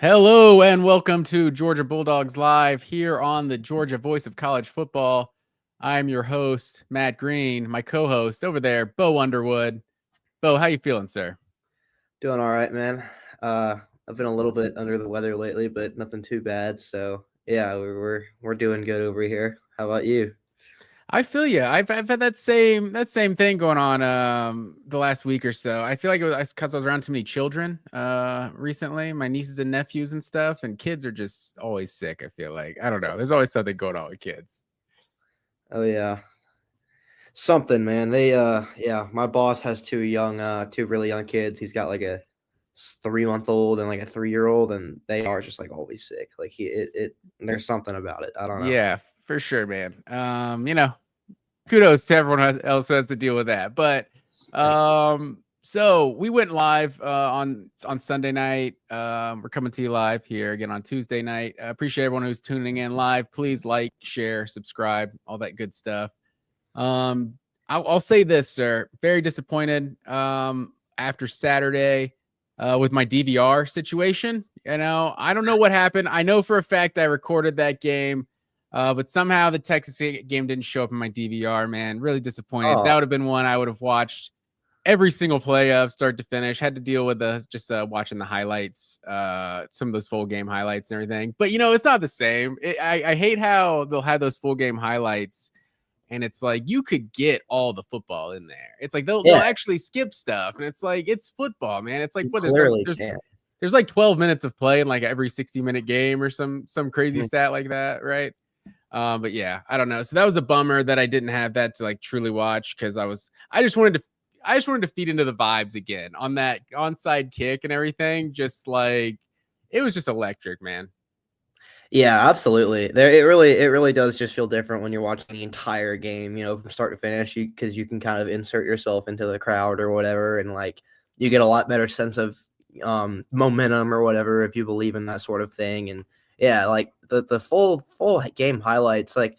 Hello and welcome to Georgia Bulldogs Live here on the Georgia Voice of College Football. I'm your host, Matt Green. My co-host over there, Bo Underwood. Bo, how you feeling, sir? Doing all right, man. I've been a little bit under the weather lately, but nothing too bad. So yeah, we're doing good over here. How about you? I feel you. I've had that same thing going on the last week or so. I feel like it was because I was around too many children recently, my nieces and nephews and stuff, and kids are just always sick. I feel like I don't know. There's always something going on with kids. Oh yeah, something, man. Yeah, my boss has two really young kids. He's got like a 3-month old and like a 3-year old, and they are just like always sick. Like there's something about it. I don't know. Yeah, for sure, man. Kudos to everyone else who has to deal with that. But Thanks. so we went live on Sunday night. We're coming to you live here again on Tuesday night. I appreciate everyone who's tuning in live. Please like, share, subscribe, all that good stuff. I'll say this, sir. Very disappointed after Saturday with my DVR situation. You know, I don't know what happened. I know for a fact I recorded that game. But somehow the Texas game didn't show up in my DVR, man. Really disappointed. Oh That would have been one I would have watched every single play of start to finish. Had to deal with just watching the highlights, some of those full game highlights and everything. But, you know, it's not the same. I hate how they'll have those full game highlights and it's like you could get all the football in there. It's like they'll yeah, actually skip stuff and it's like it's football, man. It's like you what clearly can. there's like 12 minutes of play in like every 60-minute game or some crazy Mhm. stat like that, right? But yeah, I don't know. So that was a bummer that I didn't have that to like truly watch because I just wanted to feed into the vibes again on that onside kick and everything. Just like it was just electric, man. Yeah, absolutely. It really does just feel different when you're watching the entire game, from start to finish, because you can kind of insert yourself into the crowd or whatever, and like you get a lot better sense of momentum or whatever if you believe in that sort of thing. And yeah, like the full game highlights, like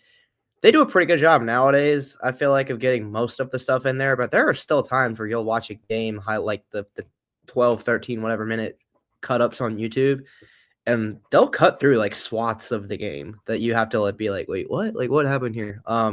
they do a pretty good job nowadays. I feel like of getting most of the stuff in there, but there are still times where you'll watch a game like the 12, 13, whatever minute cut ups on YouTube, and they'll cut through like swaths of the game that you have to like be like, wait, what? Like what happened here? Yeah,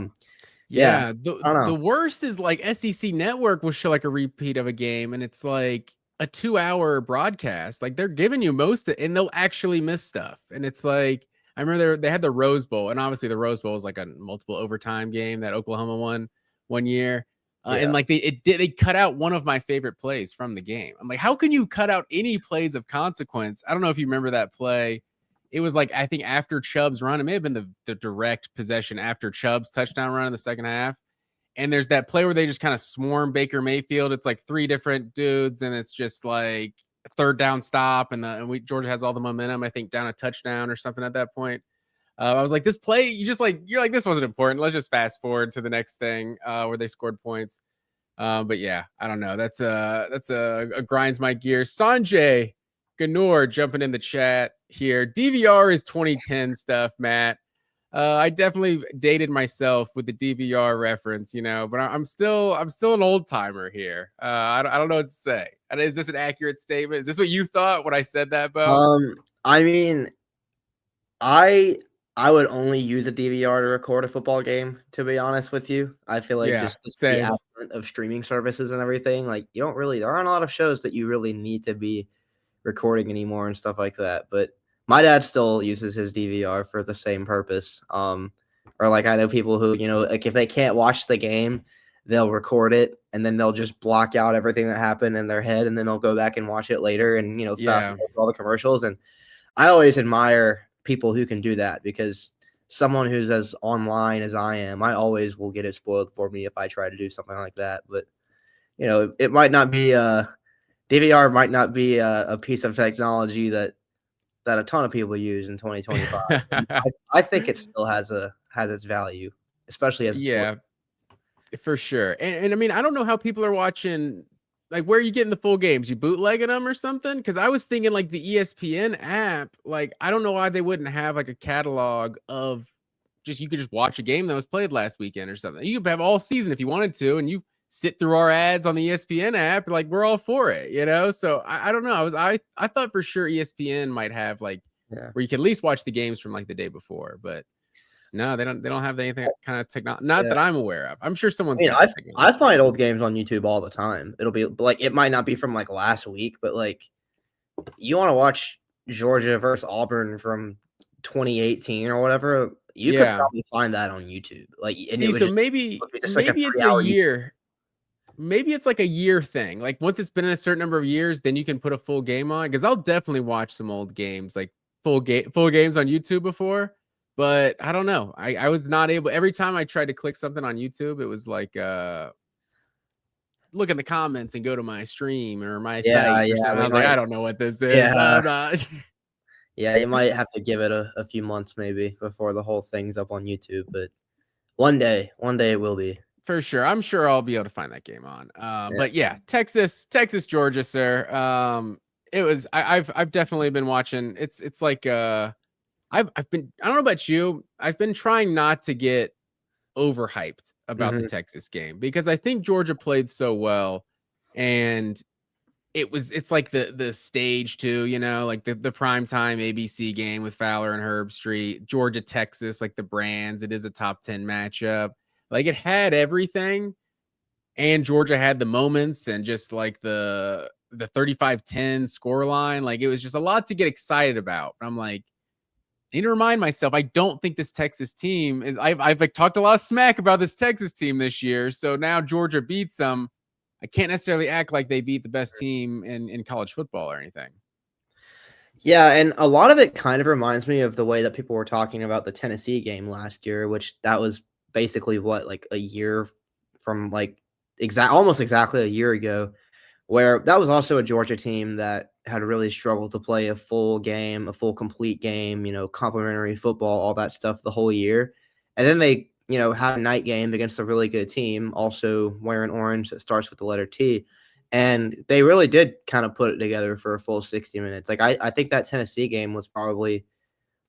Yeah, the I don't the know. worst is like SEC Network will show like a repeat of a game, and it's like a 2-hour broadcast. Like they're giving you most of it, and they'll actually miss stuff. And it's like I remember they had the Rose Bowl, and obviously the Rose Bowl is like a multiple overtime game that Oklahoma won one year. And Yeah. like they cut out one of my favorite plays from the game. I'm like, how can you cut out any plays of consequence? I don't know if you remember that play. It was like I think after Chubb's run, it may have been the direct possession after Chubb's touchdown run in the second half. And there's that play where they just kind of swarm Baker Mayfield. It's like three different dudes, and it's just like a third down stop, and Georgia has all the momentum. I think down a touchdown or something at that point. I was like, this play, you're like this wasn't important. Let's just fast forward to the next thing where they scored points. But yeah, I don't know. That's a grinds my gears. Sanjay Ganor jumping in the chat here. DVR is 2010 stuff, Matt. I definitely dated myself with the DVR reference, you know, but I'm still an old timer here. I don't know what to say. Is this an accurate statement? Is this what you thought when I said that, Bo? I mean, I I would only use a DVR to record a football game, to be honest with you. I feel like Yeah, just the same. advent of streaming services and everything, like you don't really there aren't a lot of shows that you really need to be recording anymore and stuff like that. But my dad still uses his DVR for the same purpose. Or like I know people who, like if they can't watch the game, they'll record it and then they'll just block out everything that happened in their head and then they'll go back and watch it later and fast Yeah. forward through all the commercials. And I always admire people who can do that because someone who's as online as I am, I always will get it spoiled for me if I try to do something like that. But it might not be DVR might not be a piece of technology that a ton of people use in 2025. And I think it still has its value, especially as a sport. Yeah, for sure. And I mean, I don't know how people are watching. Like, where are you getting the full games? You bootlegging them or something? Because I was thinking like the ESPN app. Like, I don't know why they wouldn't have like a catalog of just you could just watch a game that was played last weekend or something. You could have all season if you wanted to, and you sit through our ads on the ESPN app. Like we're all for it, you know? So I don't know. I thought for sure ESPN might have like Yeah. where you could at least watch the games from like the day before, but no, they don't have anything kind of technology. Not Yeah. that I'm aware of. I'm sure someone's I mean, got the I technology. find old games on YouTube all the time. It'll be like it might not be from like last week, but like you want to watch Georgia versus Auburn from 2018 or whatever, you could Yeah. probably find that on YouTube. Like, and it See, so maybe would be just like a maybe it's a 3 hour. year. Maybe it's like a year thing. Like once it's been in a certain number of years, then you can put a full game on. Because I'll definitely watch some old games, like full games on YouTube before. But I don't know. I was not able. Every time I tried to click something on YouTube, it was like look in the comments and go to my stream or my Yeah, site or yeah, something. I we was like, might. I don't know what this is. Yeah, I'm not. yeah, you might have to give it a few months maybe before the whole thing's up on YouTube, but one day it will be. For sure. I'm sure I'll be able to find that game on. Yeah. But yeah, Texas, Georgia, sir. It was I've definitely been watching. It's like I've been I don't know about you. I've been trying not to get overhyped about the Mhm. Texas game because I think Georgia played so well and it's like the stage too, you know, like the primetime ABC game with Fowler and Herb Street, Georgia, Texas, like the brands. It is a top 10 matchup. Like it had everything, and Georgia had the moments and just like the 35-10 score line. Like it was just a lot to get excited about. I'm like, I need to remind myself, I don't think this Texas team is I've like talked a lot of smack about this Texas team this year. So now Georgia beats them. I can't necessarily act like they beat the best team in college football or anything. Yeah, and a lot of it kind of reminds me of the way that people were talking about the Tennessee game last year, which that was basically what, like a year from like almost exactly a year ago, where that was also a Georgia team that had really struggled to play a full game, a full complete game, complimentary football, all that stuff the whole year. And then they, had a night game against a really good team, also wearing orange that starts with the letter T. And they really did kind of put it together for a full 60 minutes. Like, I think that Tennessee game was probably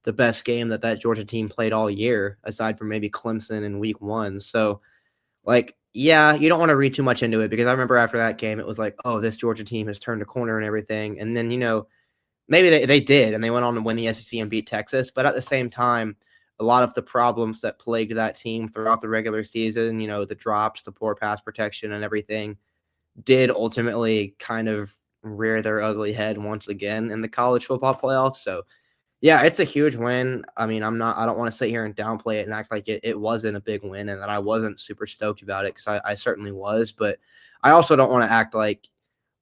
the best game that Georgia team played all year, aside from maybe Clemson in week 1. So, like, yeah, you don't want to read too much into it because I remember after that game, it was like, oh, this Georgia team has turned a corner and everything. And then, maybe they did, and they went on to win the SEC and beat Texas. But at the same time, a lot of the problems that plagued that team throughout the regular season, the drops, the poor pass protection and everything, did ultimately kind of rear their ugly head once again in the college football playoffs. So, yeah, it's a huge win. I mean, I don't want to sit here and downplay it and act like it wasn't a big win and that I wasn't super stoked about it, because I certainly was. But I also don't want to act like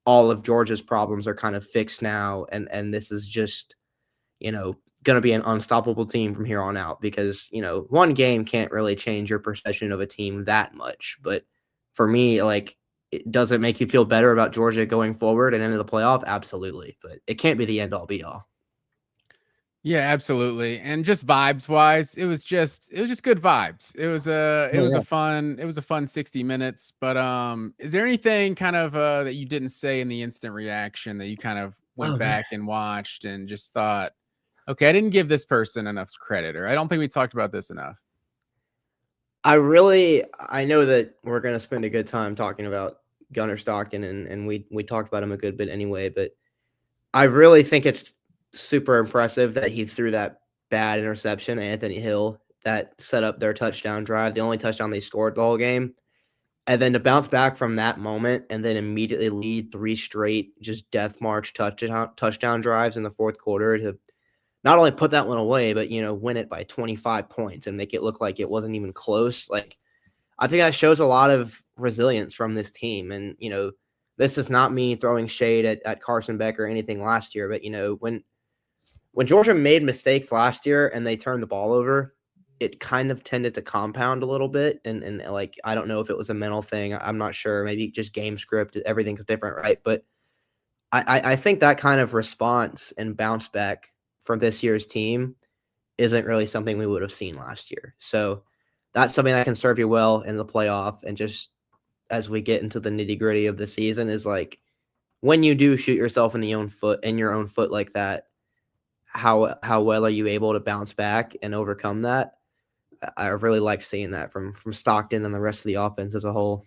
all of Georgia's problems are kind of fixed now and this is just, going to be an unstoppable team from here on out, because, one game can't really change your perception of a team that much. But for me, like, does it make you feel better about Georgia going forward and into the playoff? Absolutely. But it can't be the end all be all. Yeah, absolutely. And just vibes wise, it was just good vibes. Yeah. It was a fun 60 minutes. But is there anything kind of that you didn't say in the instant reaction that you kind of went Oh, man. back and watched and just thought, okay, I didn't give this person enough credit, or I don't think we talked about this enough? I know that we're gonna spend a good time talking about Gunnar Stockton, and we talked about him a good bit anyway, but I really think it's super impressive that he threw that bad interception to Anthony Hill that set up their touchdown drive, the only touchdown they scored the whole game. And then to bounce back from that moment and then immediately lead 3 straight just death march touchdown drives in the fourth quarter to not only put that one away, but, win it by 25 points and make it look like it wasn't even close. Like, I think that shows a lot of resilience from this team. And, this is not me throwing shade at Carson Beck or anything last year, but, when Georgia made mistakes last year and they turned the ball over, it kind of tended to compound a little bit. And like, I don't know if it was a mental thing. I'm not sure. Maybe just game script. Everything's different, right? But I think that kind of response and bounce back from this year's team isn't really something we would have seen last year. So that's something that can serve you well in the playoff. And just as we get into the nitty gritty of the season, is like, when you do shoot yourself in your own foot like that, how well are you able to bounce back and overcome that? I really like seeing that from Stockton and the rest of the offense as a whole.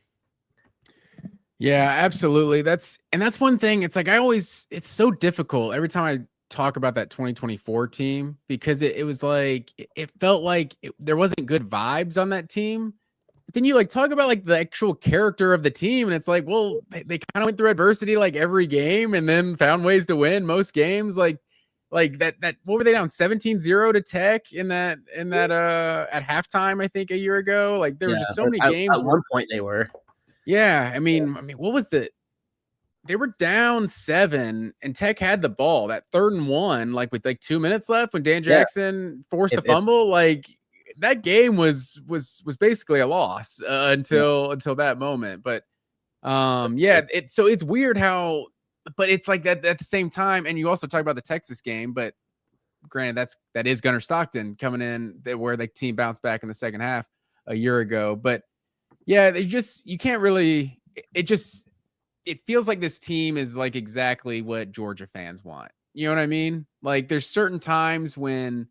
Yeah, absolutely. That's one thing. It's like it's so difficult every time I talk about that 2024 team because it was like it felt like there wasn't good vibes on that team. But then you like talk about like the actual character of the team, and it's like, well, they kind of went through adversity like every game and then found ways to win most games. Like that what were they down 17-0 to Tech in that at halftime, I think a year ago? Like there were Yeah, just so many at games where one point they were. yeah, I mean, what was they were down 7 and Tech had the ball, that 3rd and 1, like, with, like, 2 minutes left when Dan Yeah, Jackson forced a if fumble, like, that game was basically a loss, yeah, until that moment, but, that's yeah, true. it's weird how but it's like that at the same time and you also talk about the Texas game, but granted, that is Gunnar Stockton coming in, where the team bounced back in the second half a year ago, but, yeah, they just you can't really it just it feels like this team is like exactly what Georgia fans want. You know what I mean? Like there's certain times when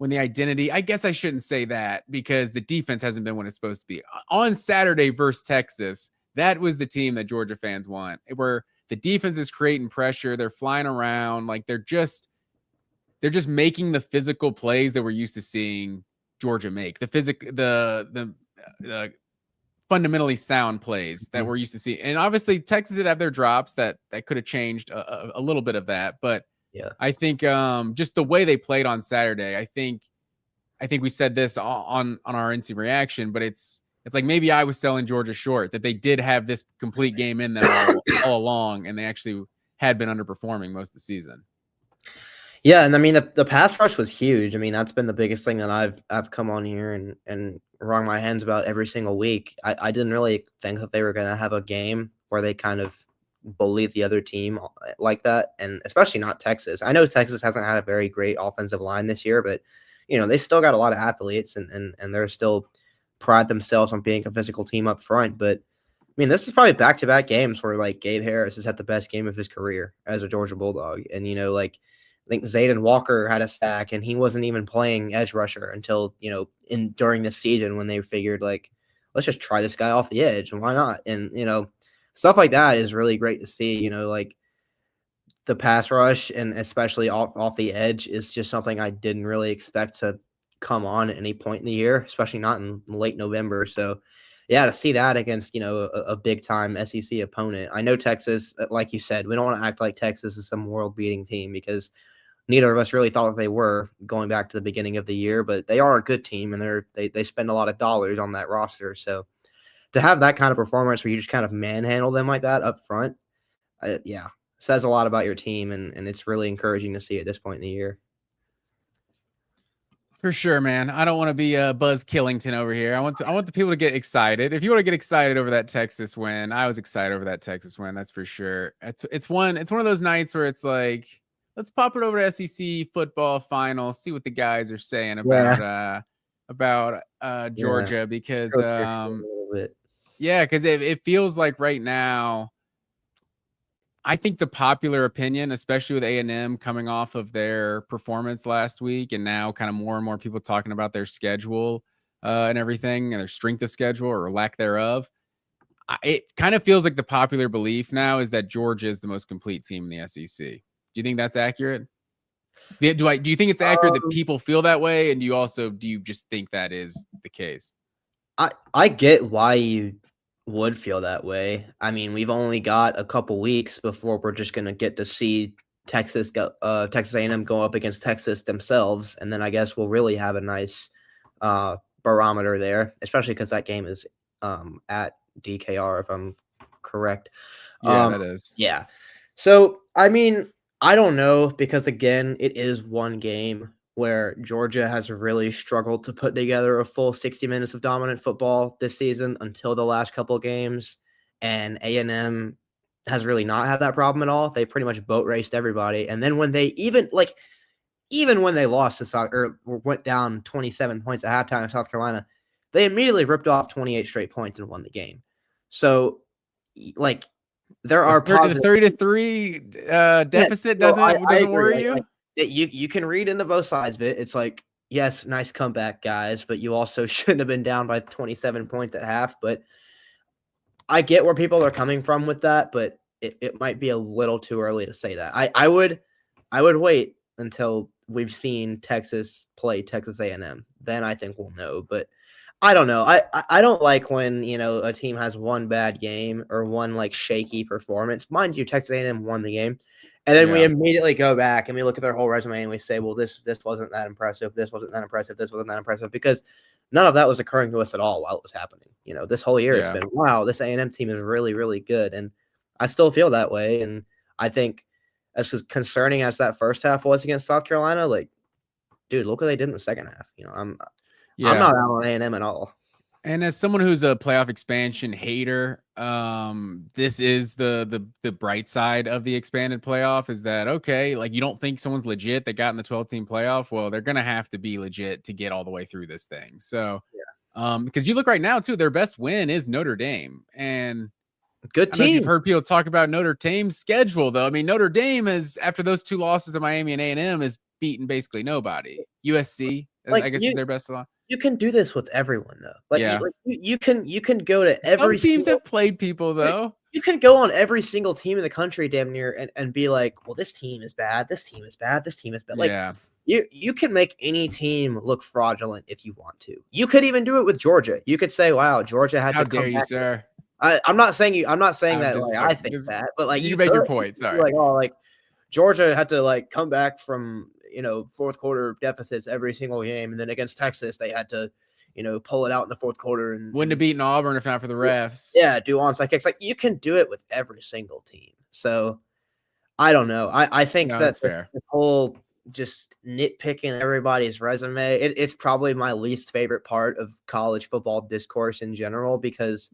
the identity, I guess I shouldn't say that because the defense hasn't been what it's supposed to be. On Saturday versus Texas, that was the team that Georgia fans want. Where the defense is creating pressure, they're flying around, like they're just making the physical plays that we're used to seeing Georgia make. The fundamentally sound plays that Mhm. we're used to see. And obviously Texas did have their drops that could have changed a little bit of that, but Yeah. I think just the way they played on Saturday, I think we said this on our instant reaction, but it's like maybe I was selling Georgia short that they did have this complete game in them all along, and they actually had been underperforming most of the season. Yeah, and I mean the pass rush was huge. I mean, that's been the biggest thing that I've come on here and wrung my hands about every single week. I didn't really think that they were gonna have a game where they kind of bullied the other team like that, and especially not Texas. I know Texas hasn't had a very great offensive line this year, but they still got a lot of athletes and they're still pride themselves on being a physical team up front. But I mean, this is probably back-to-back games where like Gabe Harris has had the best game of his career as a Georgia Bulldog, and like I think Zayden Walker had a sack, and he wasn't even playing edge rusher until in during the season when they figured like let's just try this guy off the edge and why not? And stuff like that is really great to see. Like the pass rush and especially off the edge is just something I didn't really expect to come on at any point in the year, especially not in late November. So, yeah, to see that against a big time SEC opponent. I know Texas, like you said, we don't want to act like Texas is some world beating team because neither of us really thought that they were going back to the beginning of the year, but they are a good team and they spend a lot of dollars on that roster. So to have that kind of performance where you just kind of manhandle them like that up front, yeah, says a lot about your team, and it's really encouraging to see at this point in the year. For sure, man. I don't want to be Buzz Killington over here. I want the people to get excited. If you want to get excited over that Texas win, I was excited over that Texas win. That's for sure. It's one of those nights where it's like, let's pop it over to SEC football final, see what the guys are saying Yeah, about yeah. Georgia because Stroke your ego a little bit. yeah, because it feels like right now I think the popular opinion, especially with A&M coming off of their performance last week, and now kind of more and more people talking about their schedule and everything, and their strength of schedule or lack thereof. It kind of feels like the popular belief now is that Georgia is the most complete team in the SEC. Do you think that's accurate? Do you think it's accurate that Um, people feel that way, and do you just think that is the case? I get why you would feel that way. I mean, we've only got a couple weeks before we're just gonna get to see Texas A&M go up against Texas themselves, and then I guess we'll really have a nice barometer there, especially because that game is at DKR if I'm correct. Yeah, Um, that is. yeah. So I mean, I don't know because again, it is one game where Georgia has really struggled to put together a full 60 minutes of dominant football this season until the last couple of games, and A&M has really not had that problem at all. They pretty much boat raced everybody, and then when they even when they lost to South or went down 27 points at halftime in South Carolina, they immediately ripped off 28 straight points and won the game. So, like, there The are 30 positive. to 3 Yeah, deficit no, I doesn't agree. worry you? You can read into both sides of it. It's like, yes, nice comeback, guys, but you also shouldn't have been down by 27 points at half. But I get where people are coming from with that, but it might be a little too early to say that. I would wait until we've seen Texas play Texas A&M. Then I think we'll know. But I don't know. I don't like when, a team has one bad game or one like shaky performance. Mind you, Texas A&M won the game. And then we immediately go back and we look at their whole resume and we say, well, this wasn't that impressive. This wasn't that impressive. This wasn't that impressive, because none of that was occurring to us at all while it was happening. This whole year it's been, wow, this A&M team is really, really good. And I still feel that way. And I think as concerning as that first half was against South Carolina, like, dude, look what they did in the second half. I'm not out on A&M at all. And as someone who's a playoff expansion hater, this is the bright side of the expanded playoff, is that, okay, like, you don't think someone's legit that got in the 12-team playoff? Well, they're going to have to be legit to get all the way through this thing. So, because you look right now, too, their best win is Notre Dame. And good team. I don't know if you've heard people talk about Notre Dame's schedule, though. I mean, Notre Dame is, after those two losses to Miami and A&M, is beaten basically nobody. USC, like, I guess, is their best loss. You can do this with everyone, though. Like, you can go to every. Some teams have played people, though. You can go on every single team in the country, damn near, and be like, well, this team is bad. This team is bad. This team is bad. Like, you can make any team look fraudulent if you want to. You could even do it with Georgia. You could say, wow, Georgia had How to come dare you, back. sir? I'm not saying that. Just, like, I think that, but like, you make your point. Sorry. Like, oh, like Georgia had to like come back from fourth quarter deficits every single game, and then against Texas they had to pull it out in the fourth quarter and wouldn't have beaten Auburn if not for the refs. Yeah, do onside kicks. Like, you can do it with every single team. So I don't know. I think that's fair. The whole just nitpicking everybody's resume, it's probably my least favorite part of college football discourse in general, because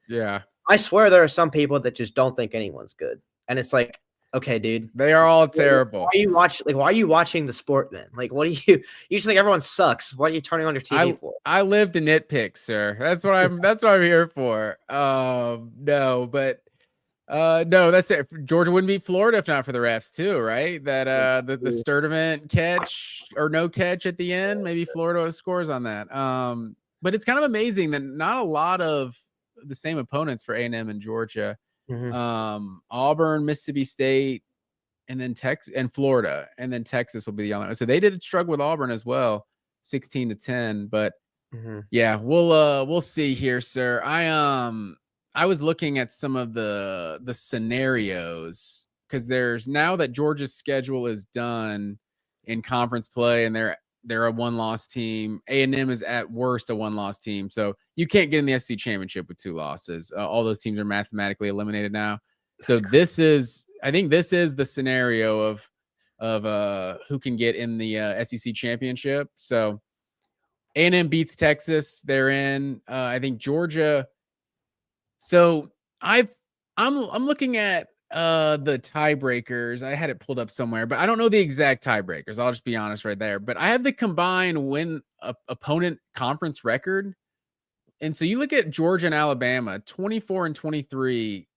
I swear there are some people that just don't think anyone's good. And it's like, okay, dude, they are all terrible. Why are you watching the sport then? Like, what do you just think everyone sucks? What are you turning on your TV for? I live to nitpick, sir. That's what I'm here for. No, that's it. Georgia wouldn't beat Florida if not for the refs too, right? That the Sturdivant catch or no catch at the end, maybe Florida scores on that. But it's kind of amazing that not a lot of the same opponents for A&M and Georgia. Auburn, Mississippi State, and then Texas and Florida, and then Texas will be the only. So they did struggle with Auburn as well, 16-10. But we'll see here, sir. I was looking at some of the scenarios, because there's now that Georgia's schedule is done in conference play, and they're a one-loss team. A&M is at worst a one-loss team, so you can't get in the SEC championship with 2 losses. All those teams are mathematically eliminated now. So I think this is the scenario of who can get in the SEC championship. So A&M beats Texas, they're in. I think Georgia. So I'm looking at the tiebreakers. I had it pulled up somewhere, but I don't know the exact tiebreakers. I'll just be honest right there. But I have the combined win opponent conference record. And so you look at Georgia and Alabama, 24-23.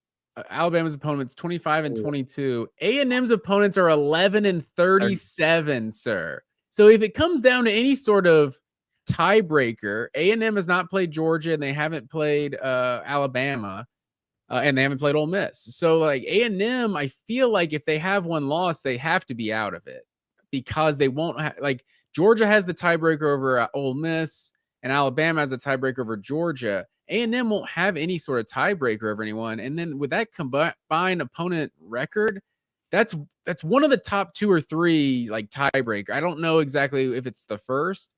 Alabama's opponents 25-22. A&M's opponents are 11-37, sir. So if it comes down to any sort of tiebreaker, A&M has not played Georgia, and they haven't played Alabama. And they haven't played Ole Miss. So, like, A&M, I feel like if they have one loss, they have to be out of it, because they won't like, Georgia has the tiebreaker over Ole Miss, and Alabama has a tiebreaker over Georgia. A&M won't have any sort of tiebreaker over anyone. And then with that combined opponent record, that's one of the top 2 or 3 like tiebreaker. I don't know exactly if it's the first,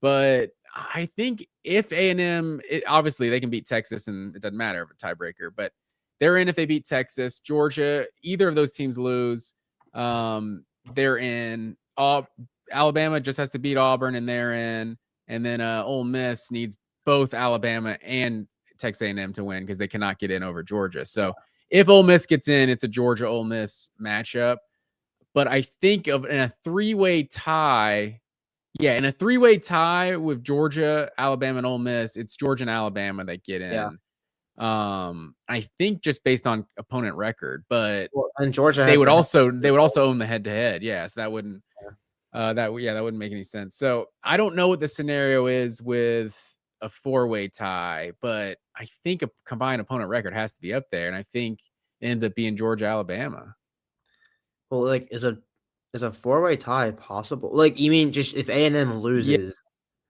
but I think if A&M, obviously they can beat Texas and it doesn't matter if it's a tiebreaker, but they're in if they beat Texas. Georgia, either of those teams lose, they're in. Alabama just has to beat Auburn and they're in. And then Ole Miss needs both Alabama and Texas A&M to win, because they cannot get in over Georgia. So if Ole Miss gets in, it's a Georgia-Ole Miss matchup. But I think in a 3-way tie, in a 3-way tie with Georgia, Alabama, and Ole Miss, it's Georgia and Alabama that get in. I think just based on opponent record, but and Georgia they would also own the head-to-head. So that wouldn't that wouldn't make any sense. So I don't know what the scenario is with a 4-way tie, but I think a combined opponent record has to be up there, and I think it ends up being Georgia Alabama. Well, like, is a 4-way tie possible? Like, you mean just if A&M Yeah, loses?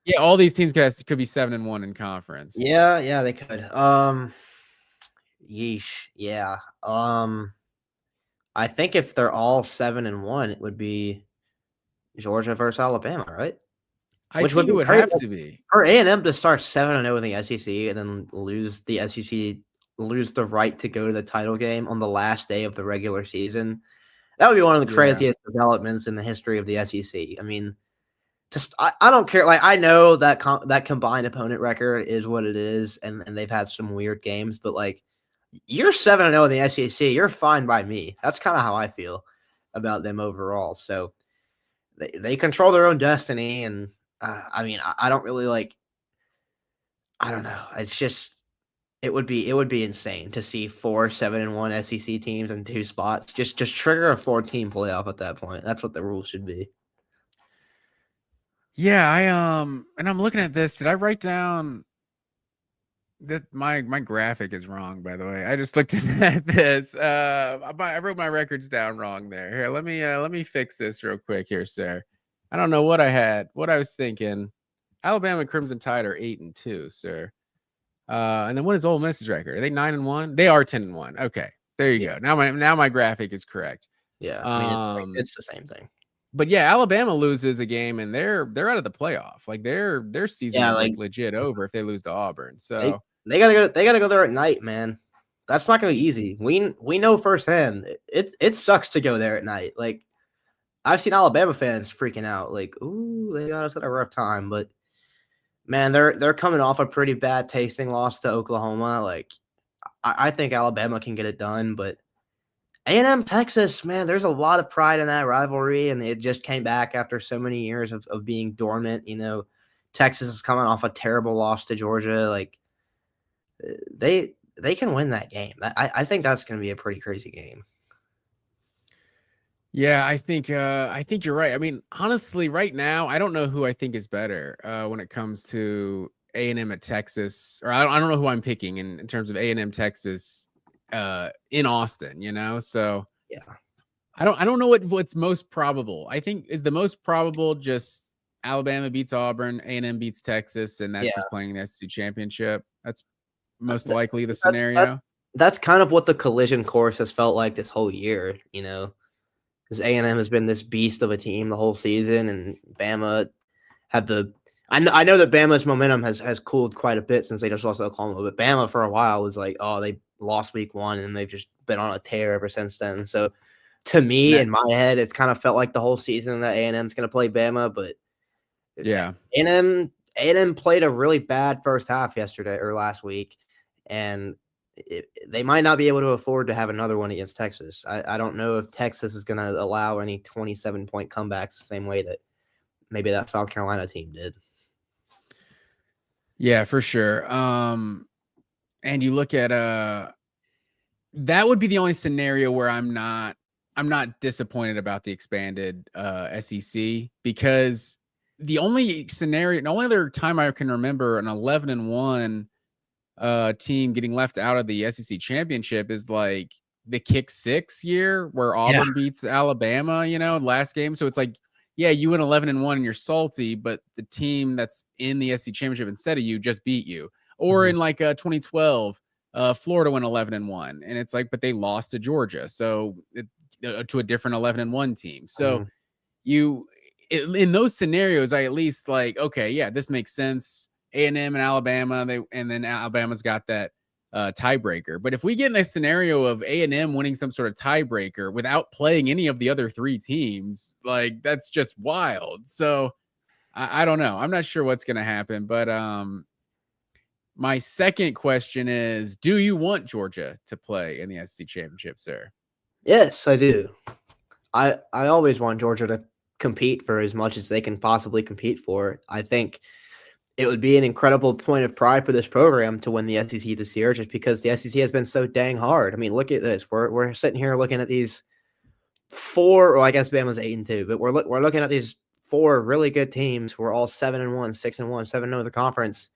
yeah. All these teams could be 7-1 in conference. Yeah, they could. Yeesh. Yeah. I think if they're all 7-1, it would be Georgia versus Alabama, right? I Which would think it be would crazy have to be. for A&M to start 7-0 in the SEC and then lose the SEC, lose the right to go to the title game on the last day of the regular season. That would be one of the Yeah. craziest developments in the history of the SEC. I mean, just I don't care. Like, I know that that combined opponent record is what it is, and they've had some weird games, but like, you're 7-0 in the SEC, you're fine by me. That's kind of how I feel about them overall. So they control their own destiny, and I mean, I don't really like. I don't know. It's just it would be insane to see 4 7-1 SEC teams in 2 spots. Just trigger a 4-team playoff at that point. That's what the rules should be. Yeah, and I'm looking at this. Did I write down that my graphic is wrong, by the way? I just looked at this. I wrote my records down wrong there. Here, let me fix this real quick here, sir. I don't know what I was thinking. Alabama Crimson Tide are 8-2, sir. And then what is Ole Miss's record? Are they 9-1? They are 10-1. Okay, there you go. Now my graphic is correct. Yeah, I mean, it's the same thing. But yeah, Alabama loses a game and they're out of the playoff. Like their season is like legit over if they lose to Auburn. So they gotta go there at night, man. That's not gonna be easy. We know firsthand. It sucks to go there at night. Like, I've seen Alabama fans freaking out, like, ooh, they got us at a rough time. But man, they're coming off a pretty bad tasting loss to Oklahoma. Like, I think Alabama can get it done, but A&M Texas, man, there's a lot of pride in that rivalry, and it just came back after so many years of being dormant. You know, Texas is coming off a terrible loss to Georgia. Like, they can win that game. I think that's going to be a pretty crazy game. yeah, I think you're right. I mean, honestly, right now, I don't know who I think is better when it comes to A&M at Texas, or I don't know who I'm picking in terms of A&M Texas in Austin. You know, so yeah, I don't know what's most probable. I think is the most probable just Alabama beats Auburn, A&M beats Texas, and that's just playing the SEC championship. That's most likely the scenario. That's kind of what the collision course has felt like this whole year. You know, because A&M has been this beast of a team the whole season, and Bama had the. I know that Bama's momentum has cooled quite a bit since they just lost to Oklahoma, but Bama for a while was like, oh, they lost week 1 and they've just been on a tear ever since then. So to me, in my head, it's kind of felt like the whole season that A&M's going to play Bama, but yeah, A&M played a really bad first half yesterday or last week, and they might not be able to afford to have another one against Texas. I don't know if Texas is going to allow any 27-point comebacks the same way that maybe that South Carolina team did. Yeah, for sure. And you look at that would be the only scenario where I'm not disappointed about the expanded SEC, because the only other time I can remember an 11-1 team getting left out of the SEC championship is like the kick 6 year where Auburn beats Alabama, you know, last game. So it's like, yeah, you went 11-1 and you're salty, but the team that's in the SEC championship instead of you just beat you. Or in like 2012, Florida went 11-1, and it's like, but they lost to Georgia, so to a different 11-1 team. So in those scenarios, I at least like, okay, yeah, this makes sense. A&M and Alabama, and then Alabama's got that tiebreaker. But if we get in a scenario of A&M winning some sort of tiebreaker without playing any of the other 3 teams, like, that's just wild. So I don't know. I'm not sure what's going to happen. But my second question is, do you want Georgia to play in the SEC championship, sir? Yes, I do. I always want Georgia to compete for as much as they can possibly compete for. I think it would be an incredible point of pride for this program to win the SEC this year, just because the SEC has been so dang hard. I mean, look at this. We're sitting here looking at these 4. Well, I guess Bama's 8-2, but we're looking at these 4 really good teams. We're all 7-1, 6-1, 7-0 in the conference.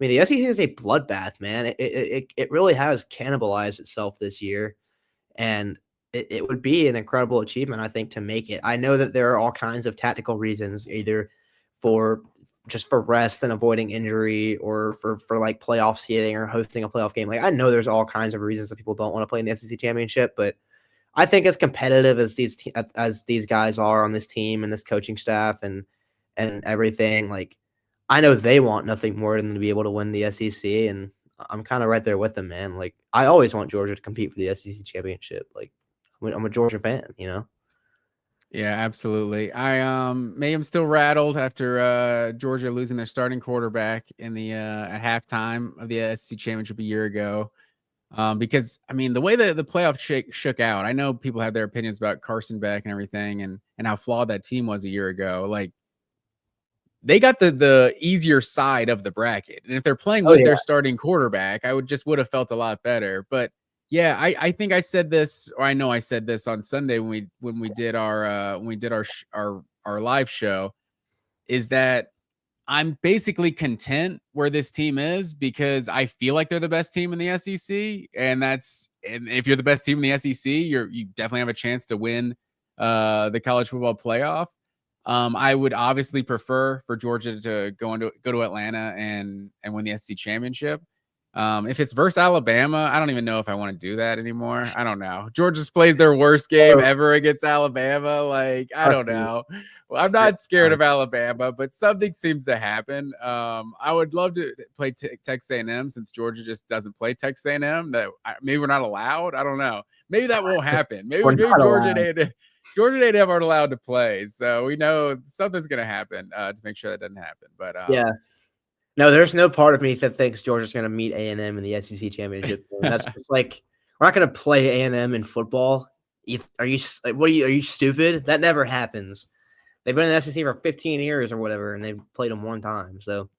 mean, the SEC is a bloodbath, man. It really has cannibalized itself this year, and it would be an incredible achievement, I think, to make it. I know that there are all kinds of tactical reasons, either for just for rest and avoiding injury, or for like playoff seeding or hosting a playoff game. Like, I know there's all kinds of reasons that people don't want to play in the SEC championship, but I think as competitive as these guys are on this team and this coaching staff and everything, like, I know they want nothing more than to be able to win the SEC, and I'm kind of right there with them, man. Like, I always want Georgia to compete for the SEC championship. Like, I'm a Georgia fan, you know. Yeah, absolutely. I am still rattled after Georgia losing their starting quarterback in the at halftime of the SEC championship a year ago. Because I mean, the way that the playoff shook out, I know people have their opinions about Carson Beck and everything, and how flawed that team was a year ago. Like, they got the easier side of the bracket, and if they're playing with their starting quarterback, I would have felt a lot better. But yeah, I think I said this, or I know I said this on Sunday when we did our our live show, is that I'm basically content where this team is because I feel like they're the best team in the SEC, and if you're the best team in the SEC, you definitely have a chance to win the college football playoff. I would obviously prefer for Georgia to go to Atlanta and win the SEC championship. If it's versus Alabama, I don't even know if I want to do that anymore. I don't know. Georgia plays their worst game ever against Alabama. Like, I don't know. Well, I'm not scared of Alabama, but something seems to happen. I would love to play Texas A&M since Georgia just doesn't play Texas A&M. Maybe we're not allowed. I don't know. Maybe that won't happen. Maybe Georgia and A&M aren't allowed to play. So we know something's going to happen to make sure that doesn't happen. But yeah. No, there's no part of me that thinks Georgia's going to meet A&M in the SEC championship. That's just like, we're not going to play A&M in football. Are you stupid? That never happens. They've been in the SEC for 15 years or whatever, and they've played them one time. So,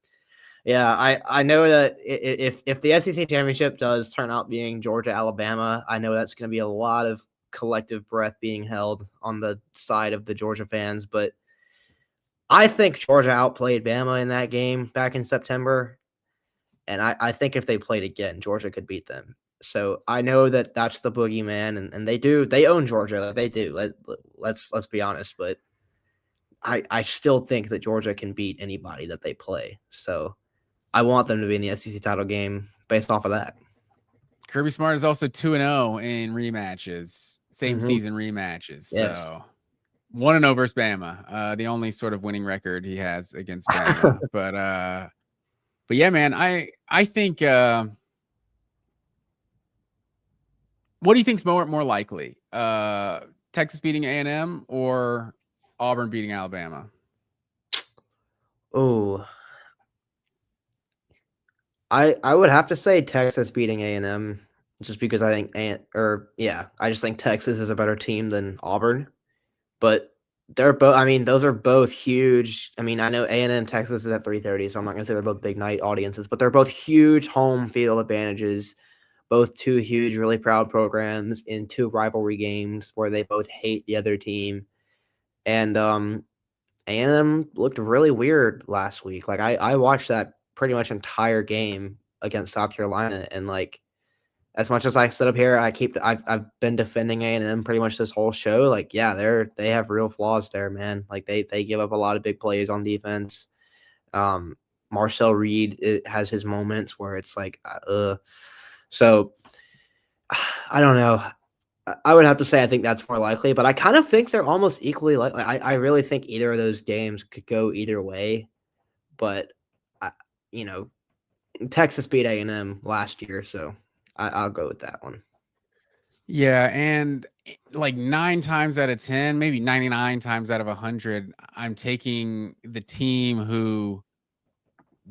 yeah, I know that if the SEC championship does turn out being Georgia Alabama, I know that's going to be a lot of collective breath being held on the side of the Georgia fans, but I think Georgia outplayed Bama in that game back in September, and I think if they played again, Georgia could beat them. So I know that that's the boogeyman, and they own Georgia. They do. Let's be honest, but I still think that Georgia can beat anybody that they play. So I want them to be in the SEC title game based off of that. Kirby Smart is also 2-0 in rematches, same season rematches. Yes. So 1-0 versus Bama, the only sort of winning record he has against Bama. but yeah, man, I think. What do you think's more likely? Texas beating A&M or Auburn beating Alabama? Oh, I would have to say Texas beating A&M just because I think I just think Texas is a better team than Auburn. But they're both. I mean, those are both huge. I mean, I know A&M Texas is at 3:30, so I'm not gonna say they're both big night audiences, but they're both huge home field advantages. Both two huge, really proud programs in two rivalry games where they both hate the other team. And A&M looked really weird last week. Like, I watched that pretty much entire game against South Carolina, and like, as much as I sit up here, I've been defending A&M pretty much this whole show. Like, yeah, they have real flaws there, man. Like, they give up a lot of big plays on defense. Marcel Reed has his moments where it's like, So I don't know. I would have to say I think that's more likely, but I kind of think they're almost equally likely. I really think either of those games could go either way, but Texas beat A&M last year, so I'll go with that one. Yeah, and like 9 times out of 10, maybe 99 times out of 100, I'm taking the team who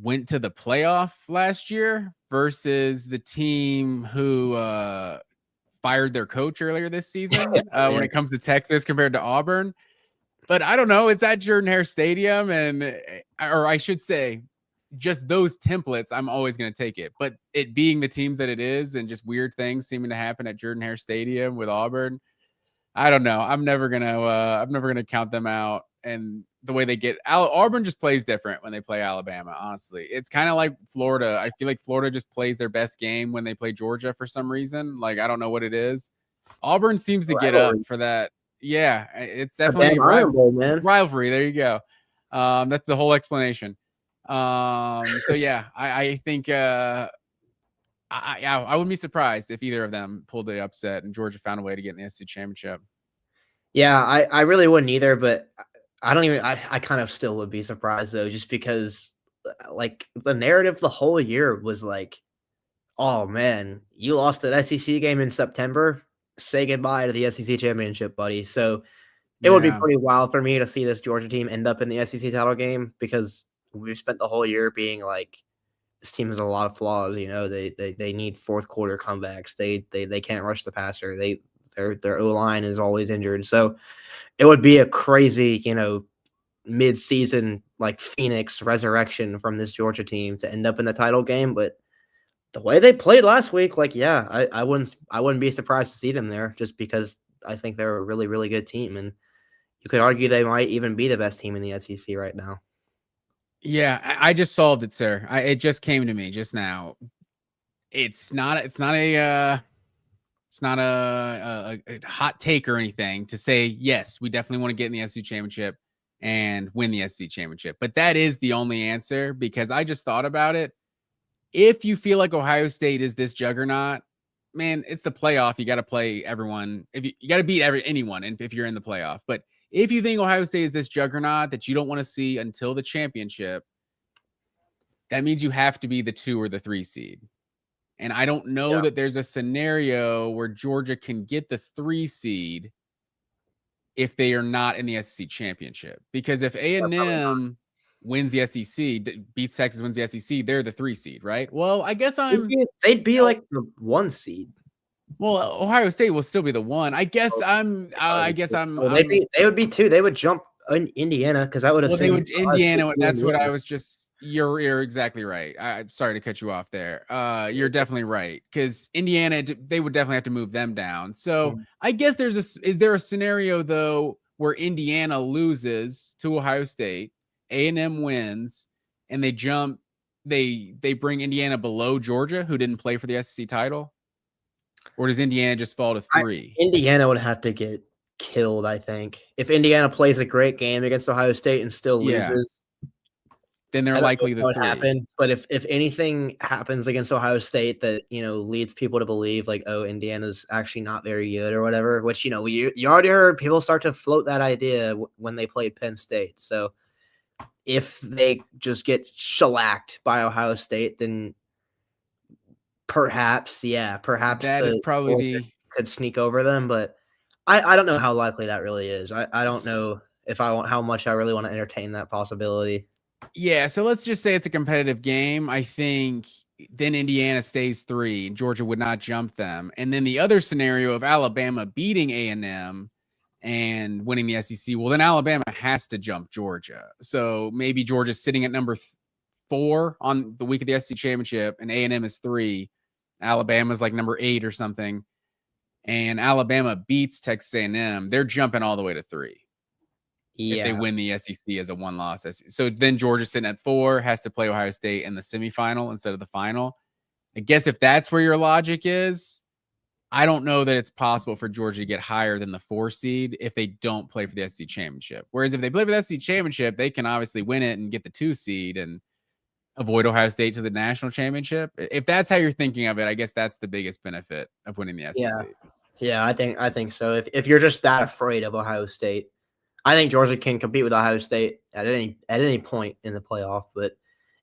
went to the playoff last year versus the team who fired their coach earlier this season when it comes to Texas compared to Auburn. But I don't know. It's at Jordan-Hare Stadium, or I should say, just those templates, I'm always going to take it. But it being the teams that it is and just weird things seeming to happen at Jordan-Hare Stadium with Auburn, I don't know. I'm never gonna count them out. And the way they get Auburn just plays different when they play Alabama. Honestly, it's kind of like Florida. I feel like Florida just plays their best game when they play Georgia for some reason. Like I don't know what it is. Auburn seems to get up Rivalry. for that. Yeah, it's A definitely damn Iron Bowl, man. rivalry. There you go. That's the whole explanation. So yeah, I think I wouldn't be surprised if either of them pulled the upset and Georgia found a way to get in the SEC championship. Yeah, I really wouldn't either, but I don't even I kind of still would be surprised though, just because like the narrative the whole year was like, oh man, you lost an SEC game in September. Say goodbye to the SEC championship, buddy. So it would be Yeah. pretty wild for me to see this Georgia team end up in the SEC title game because we've spent the whole year being like, this team has a lot of flaws. You know, they need fourth quarter comebacks. They can't rush the passer. Their O line is always injured. So it would be a crazy, mid season like Phoenix resurrection from this Georgia team to end up in the title game. But the way they played last week, like, yeah, I wouldn't be surprised to see them there just because I think they're a really, really good team. And you could argue they might even be the best team in the SEC right now. Yeah, I just solved it, sir. It just came to me just now. It's not a hot take or anything to say, yes, we definitely want to get in the SEC championship and win the SEC championship. But that is the only answer because I just thought about it. If you feel like Ohio State is this juggernaut, man, it's the playoff. You got to play everyone. If you got to beat anyone if you're in the playoff. But if you think Ohio State is this juggernaut that you don't want to see until the championship, that means you have to be the 2 or the 3 seed. And I don't know that there's a scenario where Georgia can get the 3 seed if they are not in the SEC championship. Because if A&M wins the SEC, beats Texas, wins the SEC, they're the 3 seed, right? Well, I guess they'd be like the 1 seed. Well, Ohio State will still be the 1. I guess they would be 2. They would jump Indiana because I would assume they would Indiana. That's what I was just. You're exactly right. I'm sorry to cut you off there. You're definitely right because Indiana, they would definitely have to move them down. So I guess is there a scenario though where Indiana loses to Ohio State, A&M wins, and they jump, they bring Indiana below Georgia, who didn't play for the SEC title, or does Indiana just fall to 3? Indiana would have to get killed, I think. If Indiana plays a great game against Ohio State and still loses, then they're likely the 3. Happen. But if anything happens against Ohio State that leads people to believe like, oh, Indiana's actually not very good or whatever, which you already heard people start to float that idea when they played Penn State. So if they just get shellacked by Ohio State, then perhaps that is probably could sneak over them, but I don't know how likely that really is. I don't know how much I really want to entertain that possibility. Yeah, so let's just say it's a competitive game. I think then Indiana stays 3 and Georgia would not jump them. And then the other scenario of Alabama beating A&M and winning the SEC, well, then Alabama has to jump Georgia. So maybe Georgia's sitting at number 4 on the week of the SEC championship and A&M is 3. Alabama's like number 8 or something. And Alabama beats Texas A&M. They're jumping all the way to 3. Yeah. If they win the SEC as a 1-loss SEC. So then Georgia's sitting at 4, has to play Ohio State in the semifinal instead of the final. I guess if that's where your logic is, I don't know that it's possible for Georgia to get higher than the 4 seed if they don't play for the SEC championship. Whereas if they play for the SEC championship, they can obviously win it and get the 2 seed and avoid Ohio State to the national championship. If that's how you're thinking of it, I guess that's the biggest benefit of winning the SEC. Yeah, I think so. If you're just that afraid of Ohio State, I think Georgia can compete with Ohio State at any point in the playoff. But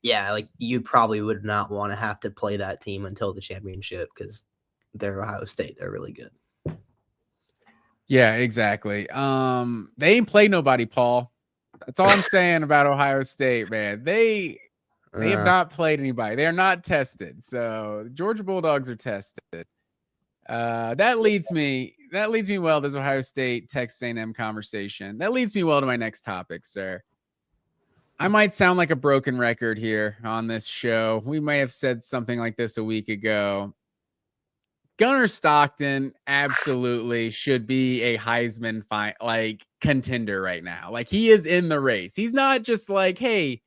yeah, like you probably would not want to have to play that team until the championship because they're Ohio State. They're really good. Yeah, exactly. They ain't played nobody, Paul. That's all I'm saying about Ohio State, man. They have not played anybody. They are not tested. So Georgia Bulldogs are tested. That leads me well. There's Ohio State, Texas A&M conversation. That leads me well to my next topic, sir. I might sound like a broken record here on this show. We may have said something like this a week ago. Gunnar Stockton absolutely should be a Heisman contender right now. Like, he is in the race. He's not just like, hey,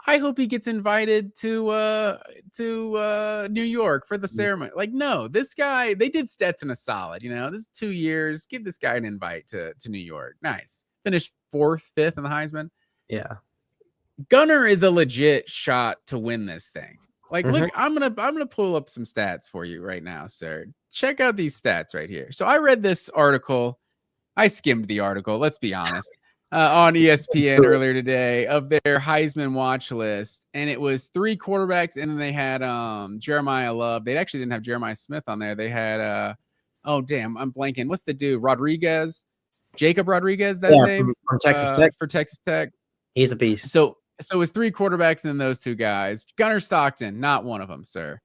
I hope he gets invited to New York for the ceremony. Like, no, this guy, they did Stetson a solid. This is 2 years. Give this guy an invite to New York. Nice. Finished 4th, 5th in the Heisman. Yeah. Gunnar is a legit shot to win this thing. Like, look, I'm gonna pull up some stats for you right now, sir. Check out these stats right here. So I read this article. I skimmed the article. Let's be honest. On ESPN earlier today of their Heisman watch list, and it was 3 quarterbacks, and then they had Jeremiah Love. They actually didn't have Jeremiah Smith on there. They had oh damn, I'm blanking. What's the dude? Rodriguez, Jacob Rodriguez. That's his name from Texas Tech. For Texas Tech. He's a beast. So it was 3 quarterbacks and then those 2 guys. Gunnar Stockton, not one of them, sir.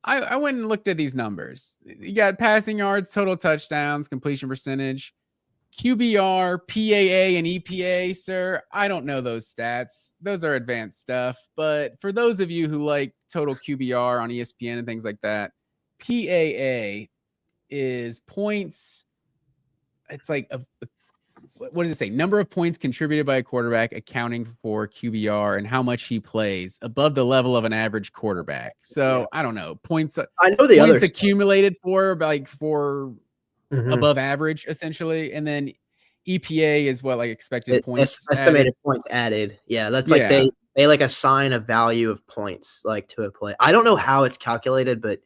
I went and looked at these numbers. You got passing yards, total touchdowns, completion percentage, QBR, PAA, and EPA, sir. I don't know those stats. Those are advanced stuff. But for those of you who like total QBR on ESPN and things like that, PAA is points. It's like what does it say? Number of points contributed by a quarterback accounting for QBR and how much he plays above the level of an average quarterback. So I don't know. Points. I know the points accumulated for above average, essentially. And then EPA is what, like, expected points. Estimated points added. Yeah, that's like they like assign a value of points like to a play. I don't know how it's calculated, but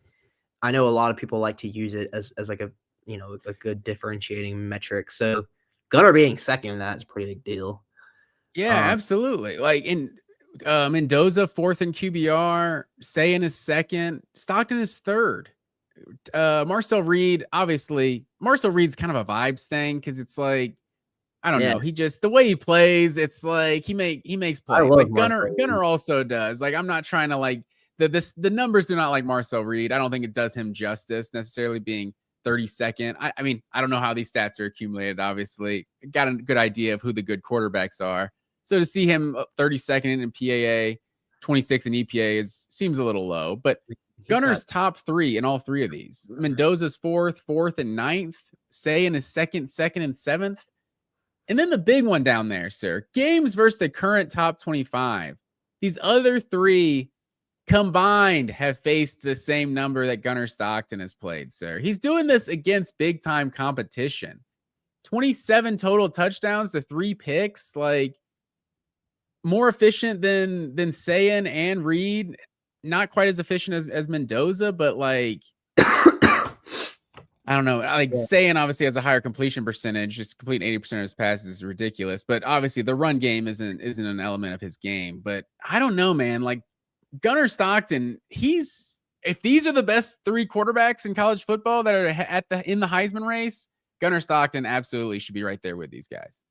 I know a lot of people like to use it as like a a good differentiating metric. So Gunnar being second in that is a pretty big deal. Yeah, absolutely. Like in Mendoza 4th in QBR, Sayin is 2nd, Stockton is 3rd. Marcel Reed, obviously, Marcel Reed's kind of a vibes thing because it's like, I don't know. He just, the way he plays, it's like he makes plays. Like Gunnar also does. Like, I'm not trying to like the numbers do not like Marcel Reed. I don't think it does him justice necessarily being 32nd. I mean, I don't know how these stats are accumulated. Obviously, got a good idea of who the good quarterbacks are. So to see him 32nd in PAA, 26 in EPA seems a little low. But Gunnar's top 3 in all 3 of these. Mendoza's 4th, and 9th. Sayin is 2nd, and 7th. And then the big one down there, sir. Games versus the current top 25. These other 3 combined have faced the same number that Gunnar Stockton has played, sir. He's doing this against big time competition. 27 total touchdowns to 3 picks, like more efficient than Sayin and Reed. Not quite as efficient as Mendoza, but like I don't know. Like Sayin obviously has a higher completion percentage. Just completing 80% of his passes is ridiculous. But obviously the run game isn't an element of his game. But I don't know, man. Like Gunnar Stockton, if these are the best 3 quarterbacks in college football that are in the Heisman race, Gunnar Stockton absolutely should be right there with these guys.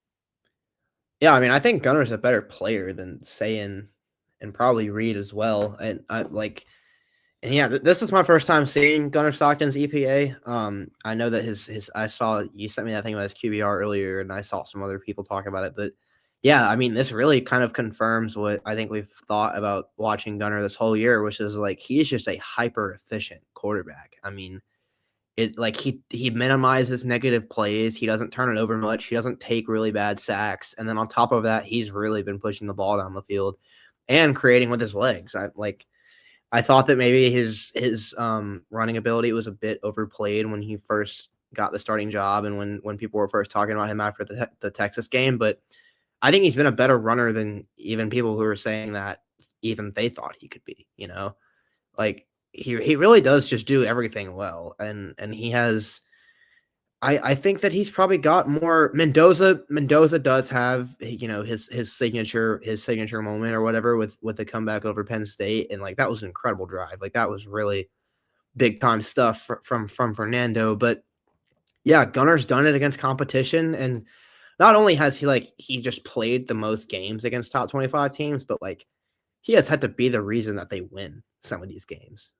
Yeah, I mean, I think Gunnar's a better player than Sayin and probably Reed as well. And this is my first time seeing Gunnar Stockton's EPA. I know that I saw you sent me that thing about his QBR earlier, and I saw some other people talk about it, but yeah, I mean, this really kind of confirms what I think we've thought about watching Gunnar this whole year, which is like he's just a hyper efficient quarterback. I mean, he minimizes negative plays. He doesn't turn it over much. He doesn't take really bad sacks. And then on top of that, he's really been pushing the ball down the field and creating with his legs. I thought that maybe his running ability was a bit overplayed when he first got the starting job and when people were first talking about him after the Texas game, but I think he's been a better runner than even people who were saying that even they thought he could be, like he really does just do everything well. And he has, I think that he's probably got more. Mendoza does have, his signature moment or whatever with the comeback over Penn State. And like, that was an incredible drive. Like that was really big time stuff from Fernando, but yeah, Gunnar's done it against competition. And not only has he just played the most games against top 25 teams, but like he has had to be the reason that they win some of these games.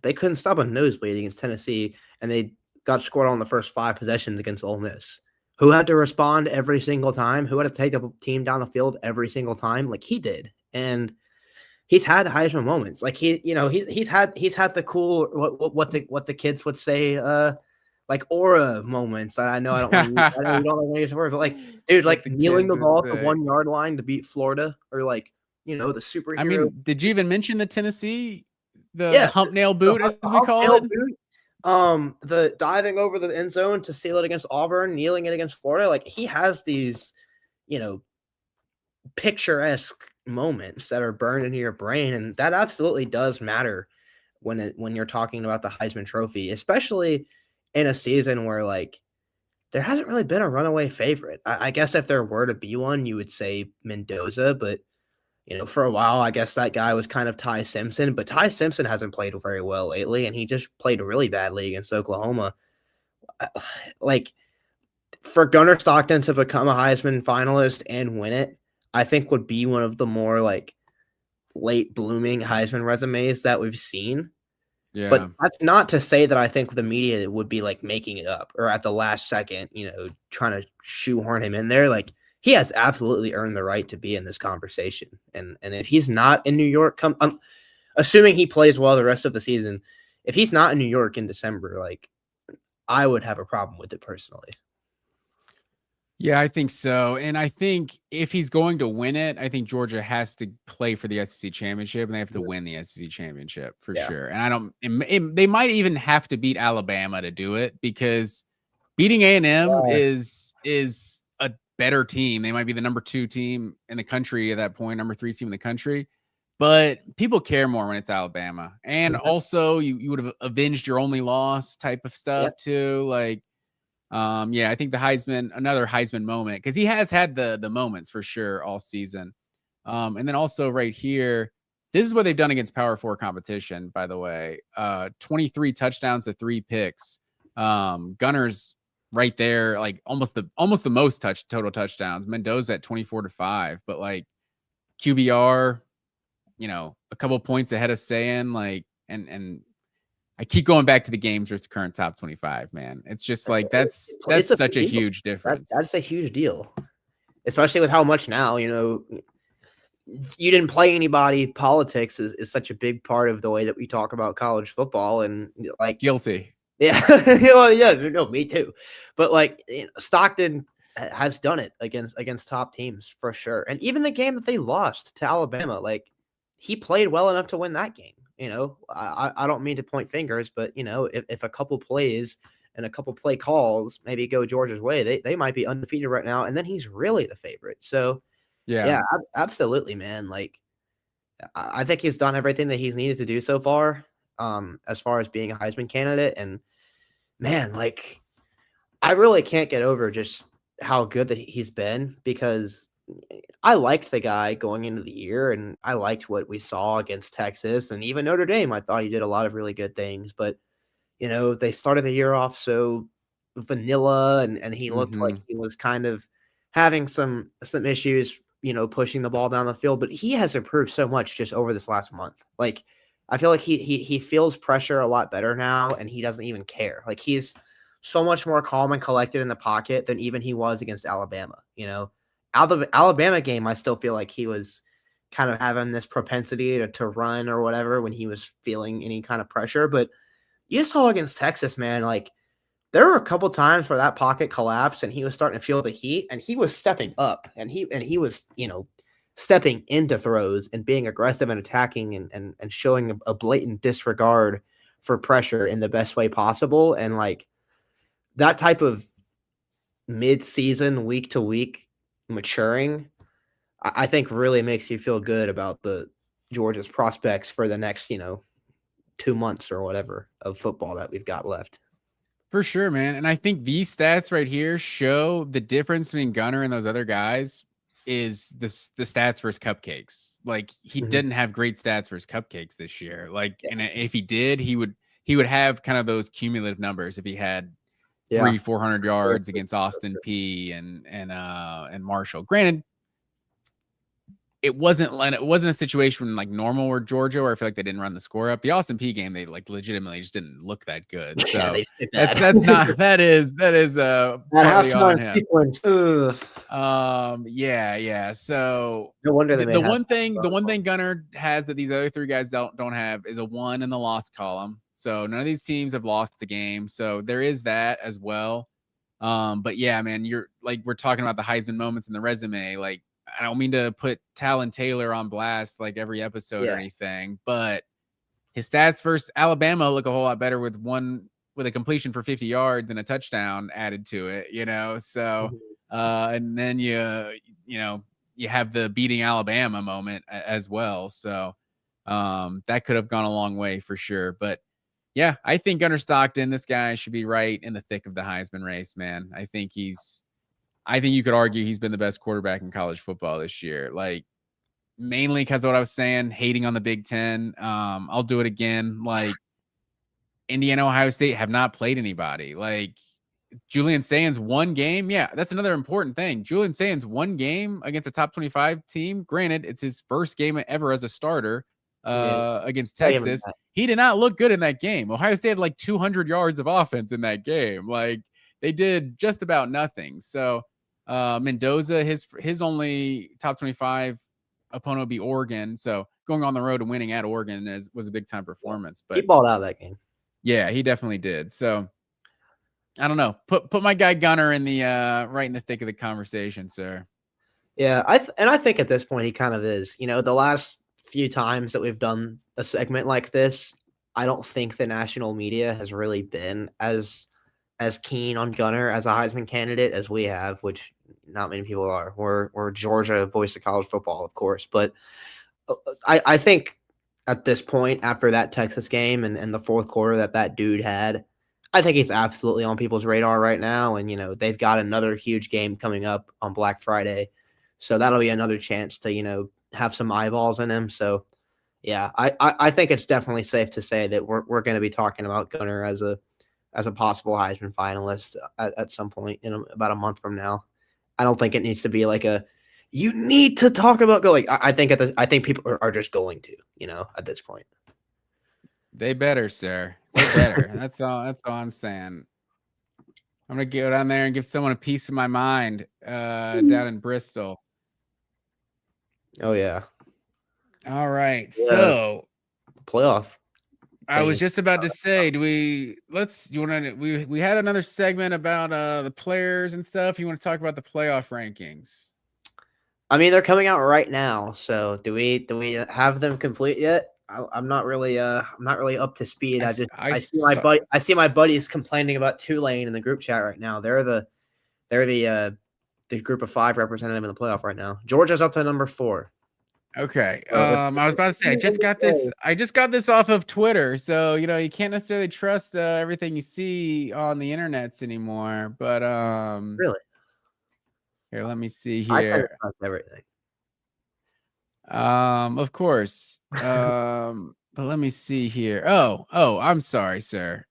They couldn't stop a nosebleed against Tennessee, and they got scored on the first 5 possessions against Ole Miss. Who had to respond every single time? Who had to take the team down the field every single time? Like he did. And he's had Heisman moments. Like he's had the cool what the kids would say like aura moments. I know I don't want to use, I know you don't want to use the word, but like dude, What like the kneeling kids the would ball at the say. 1 yard line to beat Florida, or like the I superhero. mean, did you even mention the Tennessee, the Yeah, hump nail the boot as we hump call nail it? boot. The diving over the end zone to seal it against Auburn, kneeling it against Florida. Like he has these, you know, picturesque moments that are burned into your brain, and that absolutely does matter when you're talking about the Heisman Trophy, especially in a season where like there hasn't really been a runaway favorite. I guess if there were to be one, you would say Mendoza, but for a while, I guess that guy was kind of Ty Simpson, but Ty Simpson hasn't played very well lately, and he just played really badly against Oklahoma. Like for Gunnar Stockton to become a Heisman finalist and win it, I think would be one of the more like late blooming Heisman resumes that we've seen. Yeah. But that's not to say that I think the media would be like making it up or at the last second, trying to shoehorn him in there. Like he has absolutely earned the right to be in this conversation. And if he's not in New York, I'm assuming he plays well the rest of the season. If he's not in New York in December, like I would have a problem with it personally. Yeah, I think so. And I think if he's going to win it, I think Georgia has to play for the SEC championship, and they have to win the SEC championship for Yeah. sure. And I don't, they might even have to beat Alabama to do it, because beating A&M is a better team. They might be the number 2 team in the country at that point, number 3 team in the country. But people care more when it's Alabama. And also you would have avenged your only loss type of stuff too. Like, yeah, I think another Heisman moment, because he has had the moments for sure all season. And then also right here, this is what they've done against Power 4 competition, by the way. 23 touchdowns to 3 picks. Gunner's right there, like almost the most total touchdowns. Mendoza at 24-5, but like QBR, a couple points ahead of Sayin, like, and I keep going back to the games versus current top 25, man. It's just like that's such a huge difference. That's a huge deal, especially with how much now, you didn't play anybody. Politics is such a big part of the way that we talk about college football, and like guilty. Yeah, well, yeah, no, me too. But like Stockton has done it against top teams for sure, and even the game that they lost to Alabama, like he played well enough to win that game. I don't mean to point fingers, but if a couple plays and a couple play calls maybe go Georgia's way, they might be undefeated right now, and then he's really the favorite. So yeah, absolutely, man. Like I think he's done everything that he's needed to do so far. As far as being a Heisman candidate, and man, like I really can't get over just how good that he's been, because I liked the guy going into the year, and I liked what we saw against Texas and even Notre Dame. I thought he did a lot of really good things, but they started the year off so vanilla, and he looked like he was kind of having some issues, pushing the ball down the field, but he has improved so much just over this last month. Like I feel like he feels pressure a lot better now, and he doesn't even care. Like he's so much more calm and collected in the pocket than even he was against Alabama. Out of the Alabama game, I still feel like he was kind of having this propensity to run or whatever when he was feeling any kind of pressure. But you saw against Texas, man, like there were a couple times where that pocket collapsed and he was starting to feel the heat, and he was stepping up, and he was, stepping into throws and being aggressive and attacking, and showing a blatant disregard for pressure in the best way possible. And like that type of mid-season, week to week maturing, I think really makes you feel good about the Georgia's prospects for the next, 2 months or whatever of football that we've got left. For sure, man. And I think these stats right here show the difference between Gunner and those other guys is the stats versus cupcakes. Like he didn't have great stats versus cupcakes this year. Like, and if he did, he would have kind of those cumulative numbers if he had 400 yards against Austin P and Marshall. Granted, it wasn't a situation like normal where Georgia, where I feel like they didn't run the score up. The Austin P game, they like legitimately just didn't look that good. So that's not that is partly on him. Yeah. So no wonder the one thing Gunner has that these other three guys don't have is a 1 in the loss column. So none of these teams have lost a game. So there is that as well. But yeah, man, you're like, we're talking about the Heisman moments in the resume. Like, I don't mean to put Talon Taylor on blast like every episode or anything, but his stats versus Alabama look a whole lot better with a completion for 50 yards and a touchdown added to it, you know? So, and then you have the beating Alabama moment as well. So, that could have gone a long way for sure. But yeah, I think Gunnar Stockton, this guy should be right in the thick of the Heisman race, man. I think you could argue he's been the best quarterback in college football this year. Like, mainly because of what I was saying, hating on the Big Ten. I'll do it again. Like, Indiana, Ohio State have not played anybody. Like, Julian Sains one game. Yeah, that's another important thing. Julian Sains one game against a top 25 team. Granted, it's his first game ever as a starter against Texas. He did not look good in that game. Ohio State had like 200 yards of offense in that game. Like, they did just about nothing. So Mendoza, his only top 25 opponent would be Oregon. So going on the road and winning at Oregon was a big time performance. But he balled out of that game. Yeah, he definitely did. So I don't know. Put my guy Gunner in the right in the thick of the conversation, sir. Yeah, I think at this point he kind of is. You know, the last few times that we've done a segment like this, I don't think the national media has really been as keen on Gunner as a Heisman candidate as we have, which not many people are. We're Georgia, voice of college football, of course. But I think at this point, after that Texas game and the fourth quarter that dude had, I think he's absolutely on people's radar right now. And, you know, they've got another huge game coming up on Black Friday. So that'll be another chance to, you know, have some eyeballs in him. So, yeah, I think it's definitely safe to say that we're going to be talking about Gunner as a possible Heisman finalist at some point in about a month from now. I don't think it needs to be like you need to talk about going. I think people are just going to, you know, at this point. They better, sir. They better. That's all I'm saying. I'm gonna go down there and give someone a piece of my mind down in Bristol. Oh yeah. All right. Yeah. So playoff. I was just about to say, we had another segment about the players and stuff. You want to talk about the playoff rankings? I mean, they're coming out right now. So do we have them complete yet? I'm not really up to speed. I see my buddies complaining about Tulane in the group chat right now. They're the group of 5 representing them in the playoff right now. Georgia's up to number 4. Okay. I was about to say I just got this off of Twitter, so you know you can't necessarily trust everything you see on the internets anymore. But really, here, let me see here. I trust everything. Of course. But let me see here. Oh, I'm sorry, sir.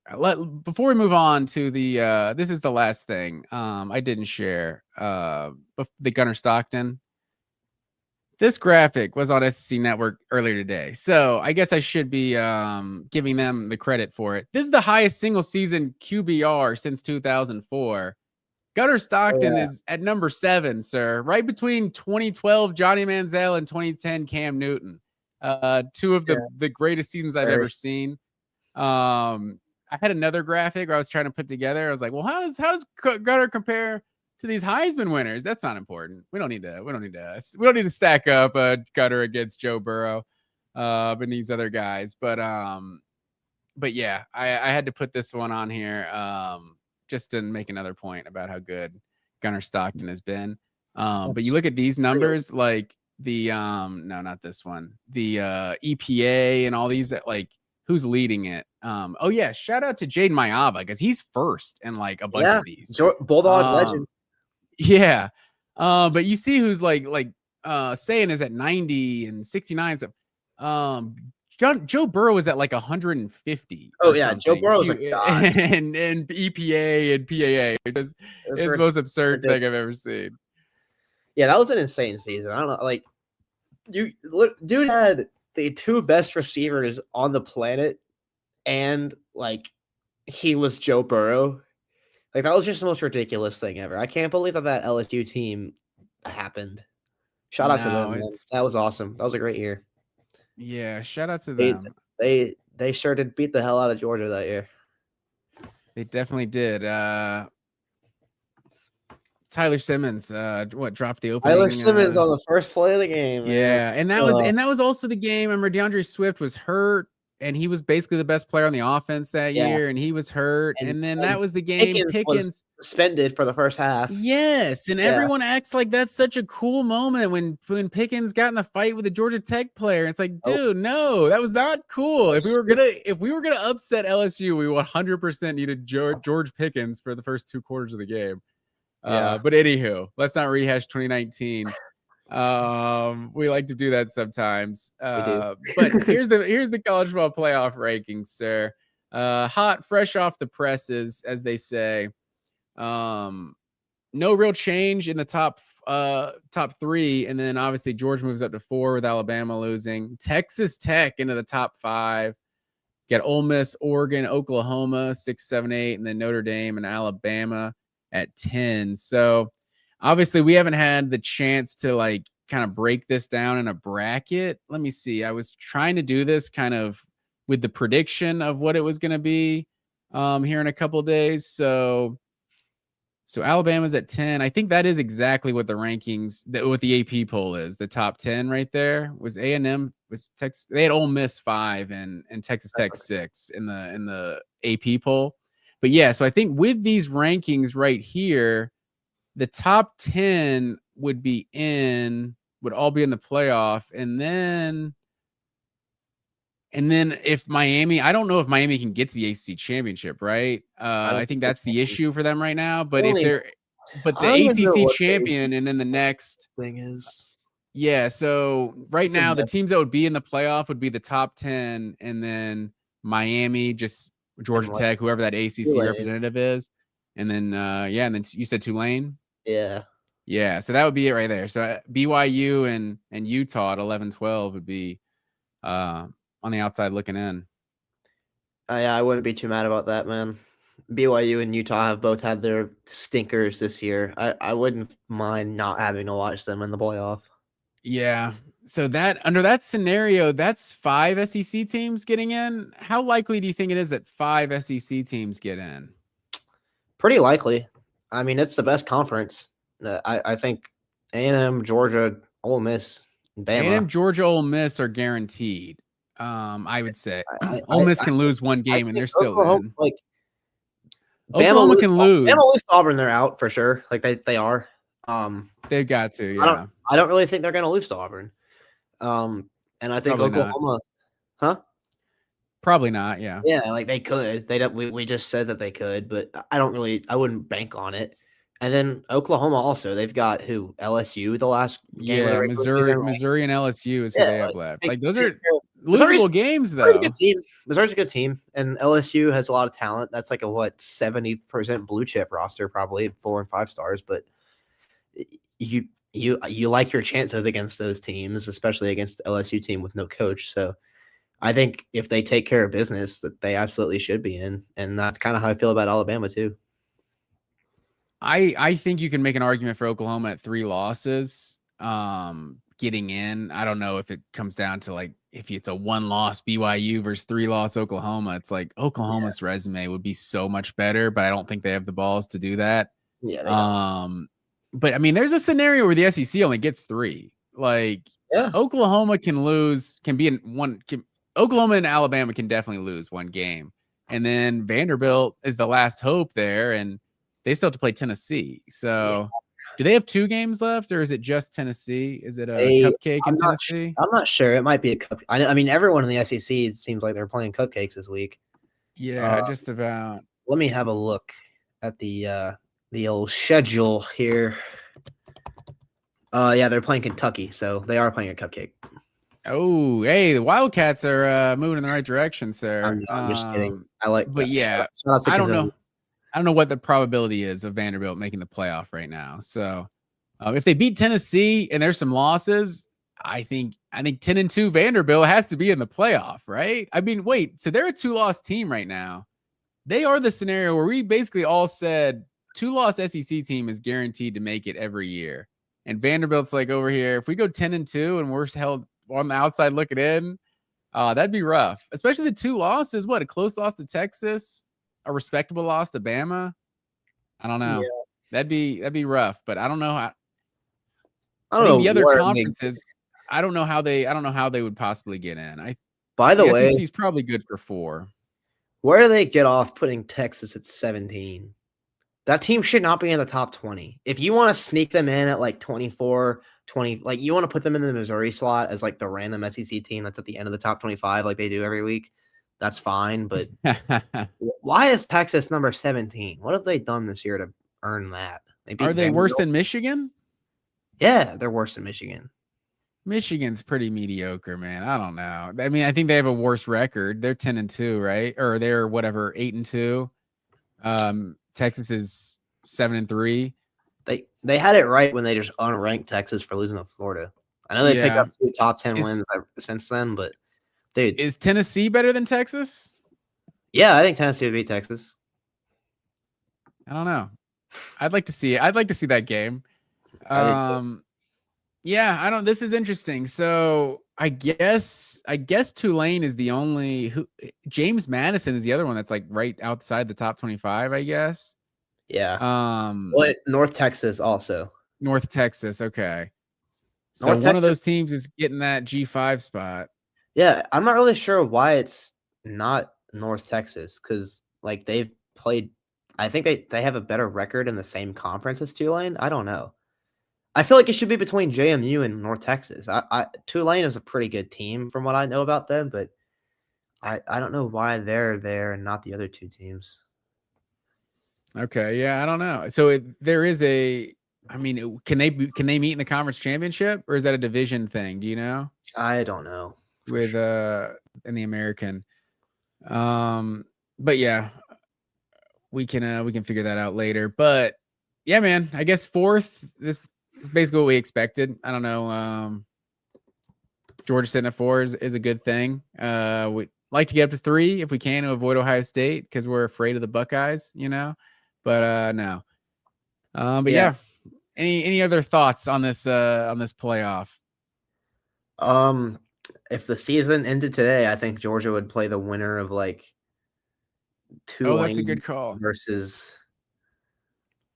Before we move on to the this is the last thing. I didn't share the Gunner Stockton. This graphic was on SEC Network earlier today, so I guess I should be giving them the credit for it. This is the highest single season QBR since 2004. Gunner Stockton is at number 7, sir, right between 2012 Johnny Manziel and 2010 Cam Newton. 2 of the greatest seasons I've ever seen. I had another graphic where I was trying to put together. I was like, well, how does Gunner compare to these Heisman winners? That's not important. We don't need to stack up Gunner against Joe Burrow and these other guys. But yeah, I had to put this one on here just to make another point about how good Gunner Stockton has been. But you look at these numbers, like the no, not this one, the EPA and all these, like, who's leading it? Oh yeah, shout out to Jaden Mayava because he's first in like a bunch of these Bulldog legend. Yeah. But you see who's like saying is at 90 and 69. So Joe Burrow is at like 150. Oh yeah, something. Joe Burrow's a god. and EPA and PAA. It's the most absurd thing I've ever seen. Yeah, that was an insane season. I don't know, like Dude had the two best receivers on the planet, and like he was Joe Burrow. Like that was just the most ridiculous thing ever. I can't believe that LSU team happened. Shout out to them, No, man. That was awesome. That was a great year. yeah, shout out to They them. they sure did beat the hell out of Georgia that year. They definitely did. Tyler Simmons, dropped the opening? Tyler Simmons on the first play of the game, man. Yeah, and that was also the game. I remember DeAndre Swift was hurt, and he was basically the best player on the offense that Yeah. year, and he was hurt. And then that was the game. Pickens was suspended for the first half. Yes, and everyone acts like that's such a cool moment when Pickens got in the fight with a Georgia Tech player. It's like, dude, no, that was not cool. If we were gonna upset LSU, we 100% needed George Pickens for the first 2 quarters of the game. But anywho, let's not rehash 2019. We like to do that sometimes. But here's the college football playoff rankings, sir. Hot, fresh off the presses, as they say. No real change in the top 3, and then obviously Georgia moves up to 4 with Alabama losing. Texas Tech into the top 5. Got Ole Miss, Oregon, Oklahoma 6, 7, 8, and then Notre Dame and Alabama at 10. So obviously we haven't had the chance to like kind of break this down in a bracket. Let me see. I was trying to do this kind of with the prediction of what it was going to be here in a couple of days. So Alabama's at 10. I think that is exactly what the rankings, what the AP poll is. The top 10 right there was A&M, was Texas. They had Ole Miss 5 and Texas Tech 6 in the AP poll. But yeah, so I think with these rankings right here, the top 10 would all be in the playoff. And then if Miami, I don't know if Miami can get to the ACC championship, right? I think that's the issue for them right now. But the ACC champion and then the next thing is, yeah. So right now, the teams that would be in the playoff would be the top 10, and then Miami, just Georgia Tech, whoever that ACC representative is, and then and then you said Tulane. Yeah. So that would be it right there. So BYU and Utah at 11-12 would be on the outside looking in. I wouldn't be too mad about that, man. BYU and Utah have both had their stinkers this year. I wouldn't mind not having to watch them in the playoff. Yeah. So that under that scenario, that's 5 SEC teams getting in. How likely do you think it is that 5 SEC teams get in? Pretty likely. I mean, it's the best conference. I think A&M, Georgia, Ole Miss, Bama. A&M, Georgia, Ole Miss are guaranteed. I would say Ole Miss can lose one game and they're still in. Like Oklahoma can lose. Bama lose Auburn, they're out for sure. Like they are. They've got to. Yeah. I don't really think they're going to lose to Auburn. And I think Probably Oklahoma, Probably not. Yeah. Yeah, like they could. They don't. We just said that they could, but I wouldn't bank on it. And then Oklahoma also, they've got who? LSU the last game. Yeah, Missouri and LSU is who they have left. Like those are losable games though. Missouri's a good team, and LSU has a lot of talent. That's like a 70% blue chip roster, probably 4 and 5 stars. But you like your chances against those teams, especially against the LSU team with no coach. So I think if they take care of business, that they absolutely should be in, and that's kind of how I feel about Alabama too. I think you can make an argument for Oklahoma at 3 losses, getting in. I don't know if it comes down to like if it's a 1-loss BYU versus 3-loss Oklahoma. It's like Oklahoma's resume would be so much better, but I don't think they have the balls to do that. Yeah. They don't. But I mean, there's a scenario where the SEC only gets 3. Like Oklahoma can lose, can be in one. Oklahoma and Alabama can definitely lose one game, and then Vanderbilt is the last hope there, and they still have to play Tennessee. So do they have 2 games left, or is it just Tennessee? Is it a cupcake in Tennessee? I'm not sure. It might be a cup. I mean, everyone in the SEC seems like they're playing cupcakes this week. Yeah, just about. Let me have a look at the old schedule here. Yeah, they're playing Kentucky, so they are playing a cupcake. Oh, hey, the Wildcats are moving in the right direction, sir. I'm just kidding. I like, but yeah, I don't know. I don't know what the probability is of Vanderbilt making the playoff right now. So if they beat Tennessee and there's some losses, I think 10-2 Vanderbilt has to be in the playoff, right? I mean, wait, so they're a 2-loss team right now. They are the scenario where we basically all said 2-loss SEC team is guaranteed to make it every year. And Vanderbilt's like over here, if we go 10-2 and we're held on the outside looking in, that'd be rough. Especially the 2 losses. What, a close loss to Texas, a respectable loss to Bama. I don't know. Yeah. That'd be rough, but I don't know how. I I don't think know the other where conferences, I don't know how they would possibly get in. By the way, SEC is probably good for 4. where do they get off putting Texas at 17? That team should not be in the top 20. If you want to sneak them in at like 24, 20, like you want to put them in the Missouri slot as like the random SEC team that's at the end of the top 25 like they do every week, that's fine. But why is Texas number 17? What have they done this year to earn that? Are they worse than Michigan? Yeah, they're worse than Michigan. Michigan's pretty mediocre, man. I don't know. I mean, I think they have a worse record. They're 10-2, right? Or they're whatever, 8-2. Texas is 7-3. They had it right when they just unranked Texas for losing to Florida. I know they picked up 2 top 10 wins since then, but dude, is Tennessee better than Texas? Yeah, I think Tennessee would beat Texas. I don't know. I'd like to see it. I'd like to see that game. Yeah, I don't. This is interesting. So I guess Tulane is the only James Madison is the other one that's like right outside the top 25, I guess. Yeah. What North Texas also. North Texas, okay. So one of those teams is getting that G5 spot. Yeah, I'm not really sure why it's not North Texas because like they've played. I think they have a better record in the same conference as Tulane. I don't know. I feel like it should be between JMU and North Texas. Tulane is a pretty good team from what I know about them, but I don't know why they're there and not the other 2 teams. Okay, yeah, I don't know. So there is a. I mean, can they meet in the conference championship, or is that a division thing? Do you know? I don't know. With in the American, but yeah, we can figure that out later. But yeah, man, I guess 4th. This is basically what we expected. I don't know. Georgia sitting at 4 is a good thing. We like to get up to 3 if we can to avoid Ohio State because we're afraid of the Buckeyes, you know. But no. But yeah. Any other thoughts on this playoff? If the season ended today, I think Georgia would play the winner of like Tulane. Oh, that's a good call. Versus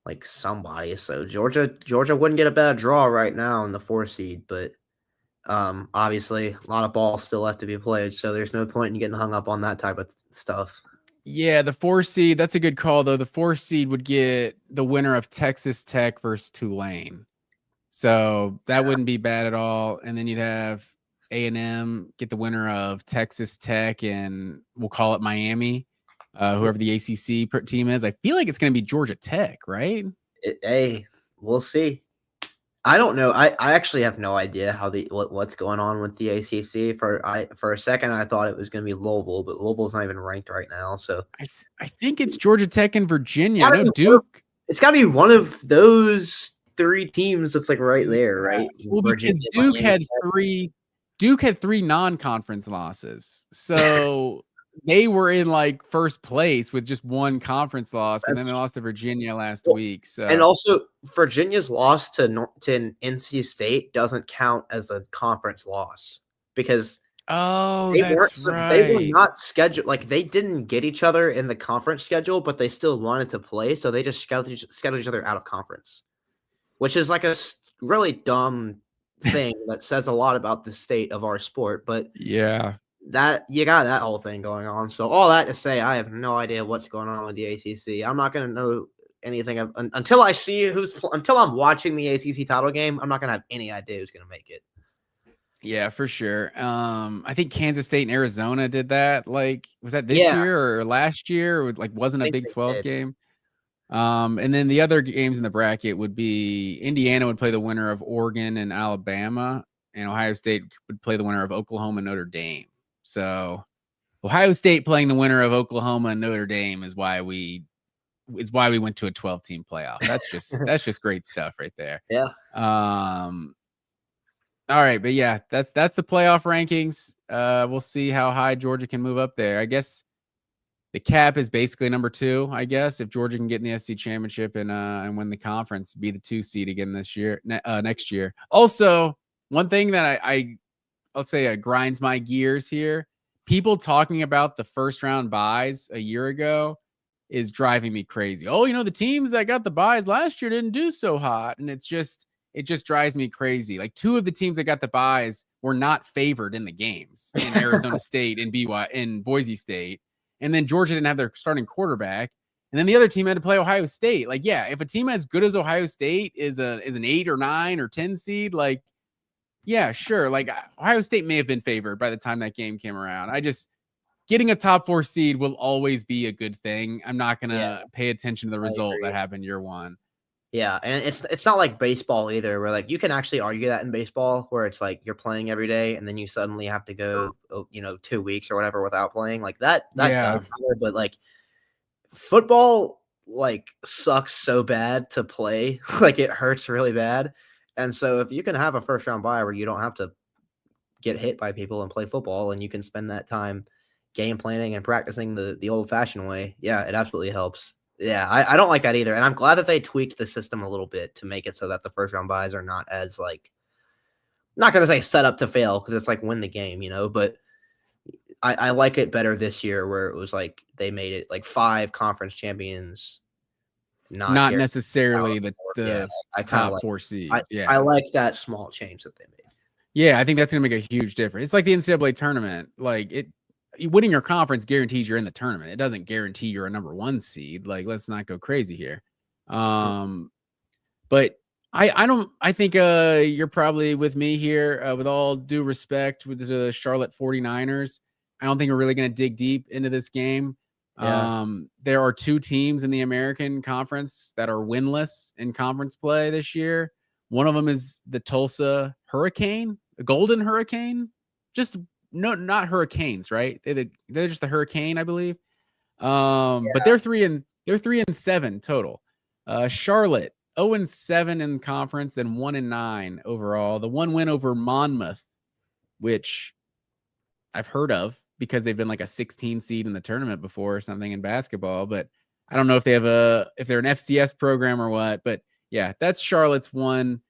like somebody. So Georgia wouldn't get a bad draw right now in the 4 seed, but obviously a lot of ball still left to be played, so there's no point in getting hung up on that type of stuff. Yeah, the 4 seed, that's a good call though. The 4 seed would get the winner of Texas Tech versus Tulane. So that wouldn't be bad at all. And then you'd have A&M get the winner of Texas Tech and we'll call it Miami, whoever the ACC team is. I feel like it's going to be Georgia Tech, right? Hey, we'll see. I don't know. I actually have no idea how what's going on with the ACC. For a second, I thought it was going to be Louisville, but Louisville's not even ranked right now. So I think it's Georgia Tech and Virginia. I know Duke. It's got to be one of those 3 teams that's like right there, right? Well, because Duke had 3 non-conference losses, so they were in like first place with just 1 conference loss, and then they lost to Virginia last week. So and also Virginia's loss to NC State doesn't count as a conference loss because they were not scheduled. Like they didn't get each other in the conference schedule, but they still wanted to play, so they just scheduled each other out of conference, which is like a really dumb thing that says a lot about the state of our sport. But yeah. That you got that whole thing going on. So all that to say, I have no idea what's going on with the ACC. I'm not going to know anything until I see until I'm watching the ACC title game. I'm not going to have any idea who's going to make it. Yeah, for sure. I think Kansas State and Arizona did that. Like, was that this year or last year? Or like, wasn't a Big 12 game. And then the other games in the bracket would be Indiana would play the winner of Oregon and Alabama, and Ohio State would play the winner of Oklahoma and Notre Dame. So Ohio State playing the winner of Oklahoma and Notre Dame is why we went to a 12-team playoff. That's just great stuff right there. Yeah. All right, but yeah, that's the playoff rankings. We'll see how high Georgia can move up there. I guess the cap is basically number 2. I guess if Georgia can get in the SC championship and win the conference, be the 2 seed again this year, next year. Also, one thing that I'll say grinds my gears here. People talking about the first round buys a year ago is driving me crazy. Oh, the teams that got the buys last year didn't do so hot, and it just drives me crazy. Like 2 of the teams that got the buys were not favored in the games in Arizona State and in Boise State, and then Georgia didn't have their starting quarterback, and then the other team had to play Ohio State. Like, yeah, if a team as good as Ohio State is an 8 or 9 or 10 seed, like, yeah, sure. Like Ohio State may have been favored by the time that game came around. Getting a top 4 seed will always be a good thing. I'm not going to pay attention to the result that happened year 1. Yeah, and it's not like baseball either, where like you can actually argue that in baseball, where it's like you're playing every day and then you suddenly have to go, 2 weeks or whatever without playing. Like that does matter, but like football like sucks so bad to play, like it hurts really bad. And so if you can have a first round bye where you don't have to get hit by people and play football, and you can spend that time game planning and practicing the old fashioned way, yeah, it absolutely helps. Yeah, I don't like that either. And I'm glad that they tweaked the system a little bit to make it so that the first round buys are not as like, not going to say set up to fail because it's like win the game, but I like it better this year where it was like they made it like 5 conference champions, not necessarily the I top like, 4 seeds. I like that small change that they made. Yeah, I think that's going to make a huge difference. It's like the NCAA tournament. Like winning your conference guarantees you're in the tournament. It doesn't guarantee you're a number 1 seed. Like, let's not go crazy here. But I think you're probably with me here, with all due respect with the Charlotte 49ers. I don't think we're really going to dig deep into this game. Yeah. There are 2 teams in the American Conference that are winless in conference play this year. One of them is the Tulsa Hurricane, the Golden Hurricane. Just not Hurricanes, right? They're just the Hurricane, I believe. But they're 3-7 total. Charlotte 0-7 in conference and 1-9 overall. The one win over Monmouth, which I've heard of because they've been like a 16 seed in the tournament before or something in basketball, but I don't know if they're an FCS program or what. But yeah, that's Charlotte's one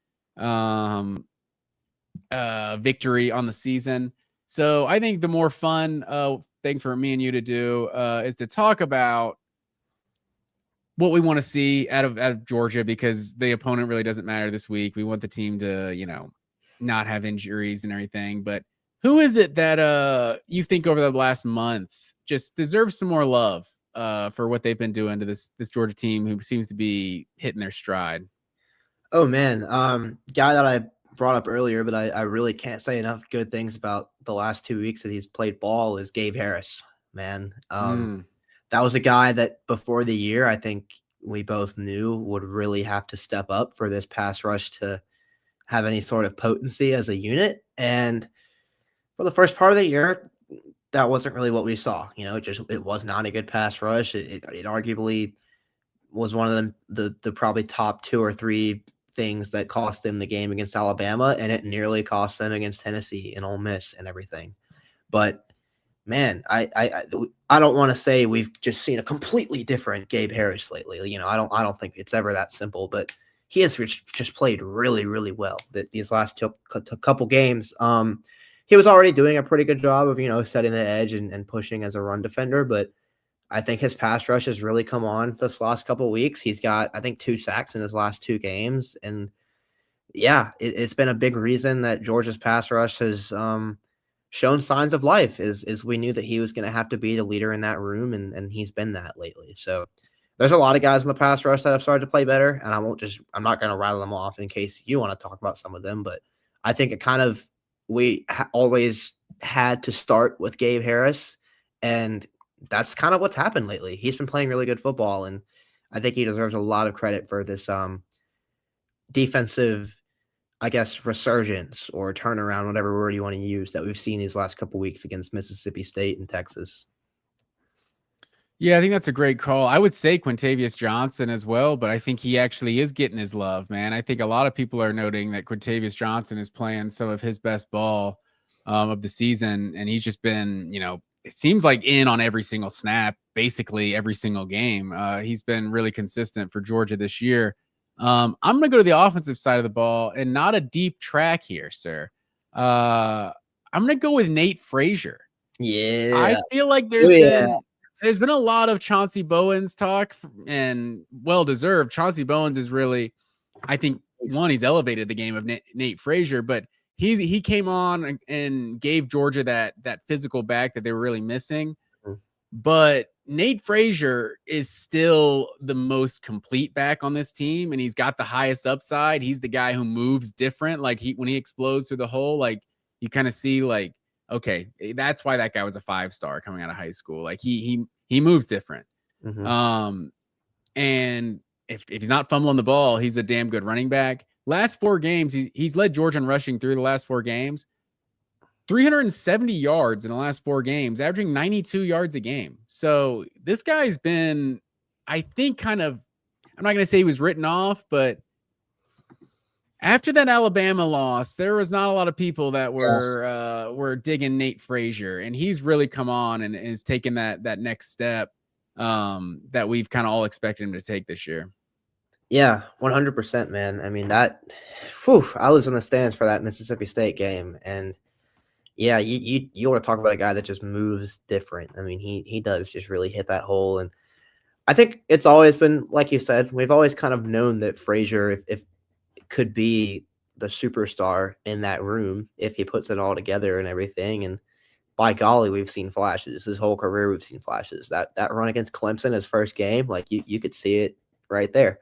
victory on the season. So I think the more fun thing for me and you to do is to talk about what we want to see out of Georgia, because the opponent really doesn't matter this week. We want the team to, not have injuries and everything. But who is it that you think over the last month just deserves some more love for what they've been doing to this Georgia team who seems to be hitting their stride? Oh man, guy that I brought up earlier, but I really can't say enough good things about the last 2 weeks that he's played ball is Gabe Harris, man. That was a guy that before the year, I think we both knew would really have to step up for this pass rush to have any sort of potency as a unit. And for the first part of the year, that wasn't really what we saw. It was not a good pass rush. It arguably was one of the probably top 2 or 3 things that cost them the game against Alabama, and it nearly cost them against Tennessee and Ole Miss and everything. But man, I don't want to say we've just seen a completely different Gabe Harris lately. I don't think it's ever that simple, but he has just played really, really well these last couple games. He was already doing a pretty good job of, setting the edge and pushing as a run defender, but I think his pass rush has really come on this last couple of weeks. He's got, I think, 2 sacks in his last 2 games. And yeah, it's been a big reason that Georgia's pass rush has shown signs of life is we knew that he was going to have to be the leader in that room. And he's been that lately. So there's a lot of guys in the pass rush that have started to play better. And I'm not going to rattle them off in case you want to talk about some of them. But I think it kind of, we always had to start with Gabe Harris, and that's kind of what's happened lately. He's been playing really good football, and I think he deserves a lot of credit for this defensive, I guess, resurgence or turnaround, whatever word you want to use, that we've seen these last couple of weeks against Mississippi State and Texas. Yeah, I think that's a great call. I would say Quintavious Johnson as well, but I think he actually is getting his love, man. I think a lot of people are noting that Quintavious Johnson is playing some of his best ball of the season, and he's just been, it seems like in on every single snap, basically every single game. He's been really consistent for Georgia this year. I'm going to go to the offensive side of the ball and not a deep track here, sir. I'm going to go with Nate Frazier. I Yeah. feel like Oh, yeah. there's been a lot of Chauncey Bowens talk, and well deserved. Chauncey Bowens is really, I think, one, he's elevated the game of Nate Frazier, but he came on and gave Georgia that physical back that they were really missing. But Nate Frazier is still the most complete back on this team, and he's got the highest upside. He's the guy who moves different. Like when he explodes through the hole, like you kind of see, like, okay, that's why that guy was a 5-star coming out of high school. Like he moves different. Um, and if he's not fumbling the ball, he's a damn good running back. Last 4 games, he's led Georgia in rushing through the last 4 games. 370 yards in the last 4 games, averaging 92 yards a game. So this guy's been, I think, kind of, I'm not going to say he was written off, but after that Alabama loss, there was not a lot of people that were digging Nate Frazier, and he's really come on and is taking that next step that we've kind of all expected him to take this year. Yeah, 100%, man. I mean, I was in the stands for that Mississippi State game, and yeah, you want to talk about a guy that just moves different. I mean, he does just really hit that hole, and I think it's always been, like you said, we've always kind of known that Frazier, if could be the superstar in that room if he puts it all together and everything. And by golly, we've seen flashes. His whole career, we've seen flashes. That run against Clemson, his first game, like you could see it right there.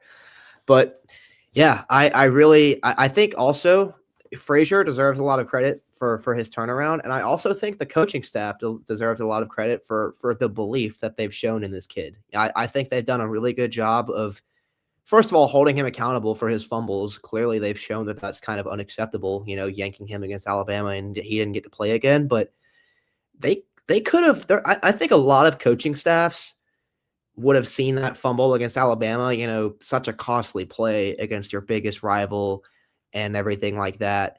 But yeah, I think also Frazier deserves a lot of credit for his turnaround, and I also think the coaching staff deserves a lot of credit for the belief that they've shown in this kid. I think they've done a really good job of, first of all, holding him accountable for his fumbles. Clearly, they've shown that that's kind of unacceptable, yanking him against Alabama and he didn't get to play again. But they could have. I think a lot of coaching staffs would have seen that fumble against Alabama, such a costly play against your biggest rival and everything like that.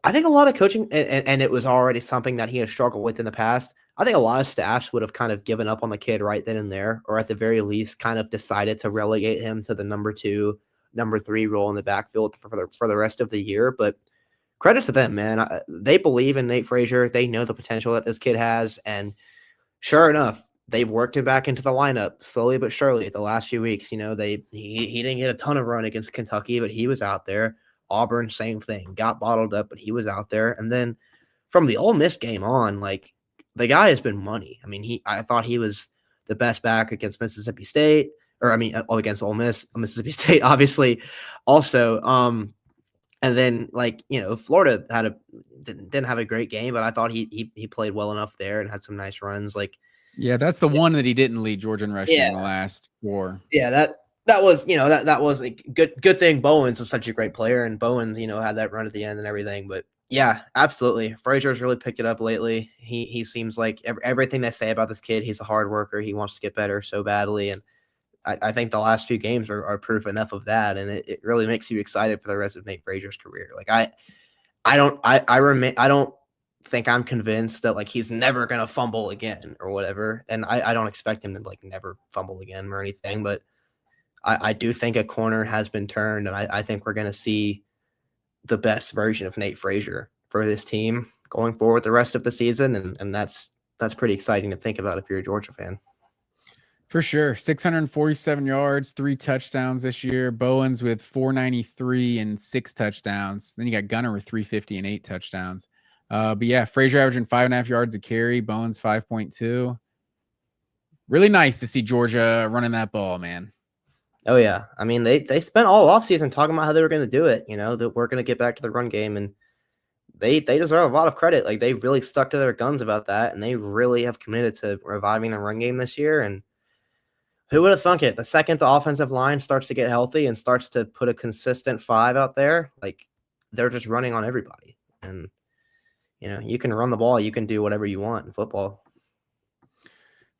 I think a lot of coaching, and it was already something that he had struggled with in the past. I think a lot of staffs would have kind of given up on the kid right then and there, or at the very least kind of decided to relegate him to the number 2, number 3 role in the backfield for the rest of the year. But credit to them, man. They believe in Nate Frazier. They know the potential that this kid has. And sure enough, they've worked him back into the lineup slowly but surely the last few weeks. He didn't get a ton of run against Kentucky, but he was out there. Auburn, same thing. Got bottled up, but he was out there. And then from the Ole Miss game on, like, the guy has been money. I mean, I thought he was the best back against Mississippi State, or I mean, against Ole Miss, Mississippi State, obviously, also. And then, like, Florida didn't have a great game, but I thought he played well enough there and had some nice runs. Like, yeah, that's the one that he didn't lead Georgia in rushing in the last 4. Yeah, that was that was a good thing. Bowens is such a great player, and Bowens had that run at the end and everything. But yeah, absolutely, Frazier's really picked it up lately. He seems like everything they say about this kid. He's a hard worker. He wants to get better so badly, and I think the last few games are proof enough of that. And it really makes you excited for the rest of Nate Frazier's career. Like I don't think I'm convinced that, like, he's never gonna fumble again or whatever, and I don't expect him to, like, never fumble again or anything, but I do think a corner has been turned, and I think we're gonna see the best version of Nate Frazier for this team going forward the rest of the season, and that's pretty exciting to think about if you're a Georgia fan. For sure. 647 yards, 3 touchdowns this year. Bowens with 493 and 6 touchdowns. Then you got Gunner with 350 and 8 touchdowns. But yeah, Frazier averaging 5.5 yards a carry. Bowens 5.2. Really nice to see Georgia running that ball, man. Oh yeah, I mean they spent all offseason talking about how they were going to do it. That we're going to get back to the run game, and they deserve a lot of credit. Like, they really stuck to their guns about that, and they really have committed to reviving the run game this year. And who would have thunk it? The second the offensive line starts to get healthy and starts to put a consistent 5 out there, like, they're just running on everybody. And you can run the ball, you can do whatever you want in football.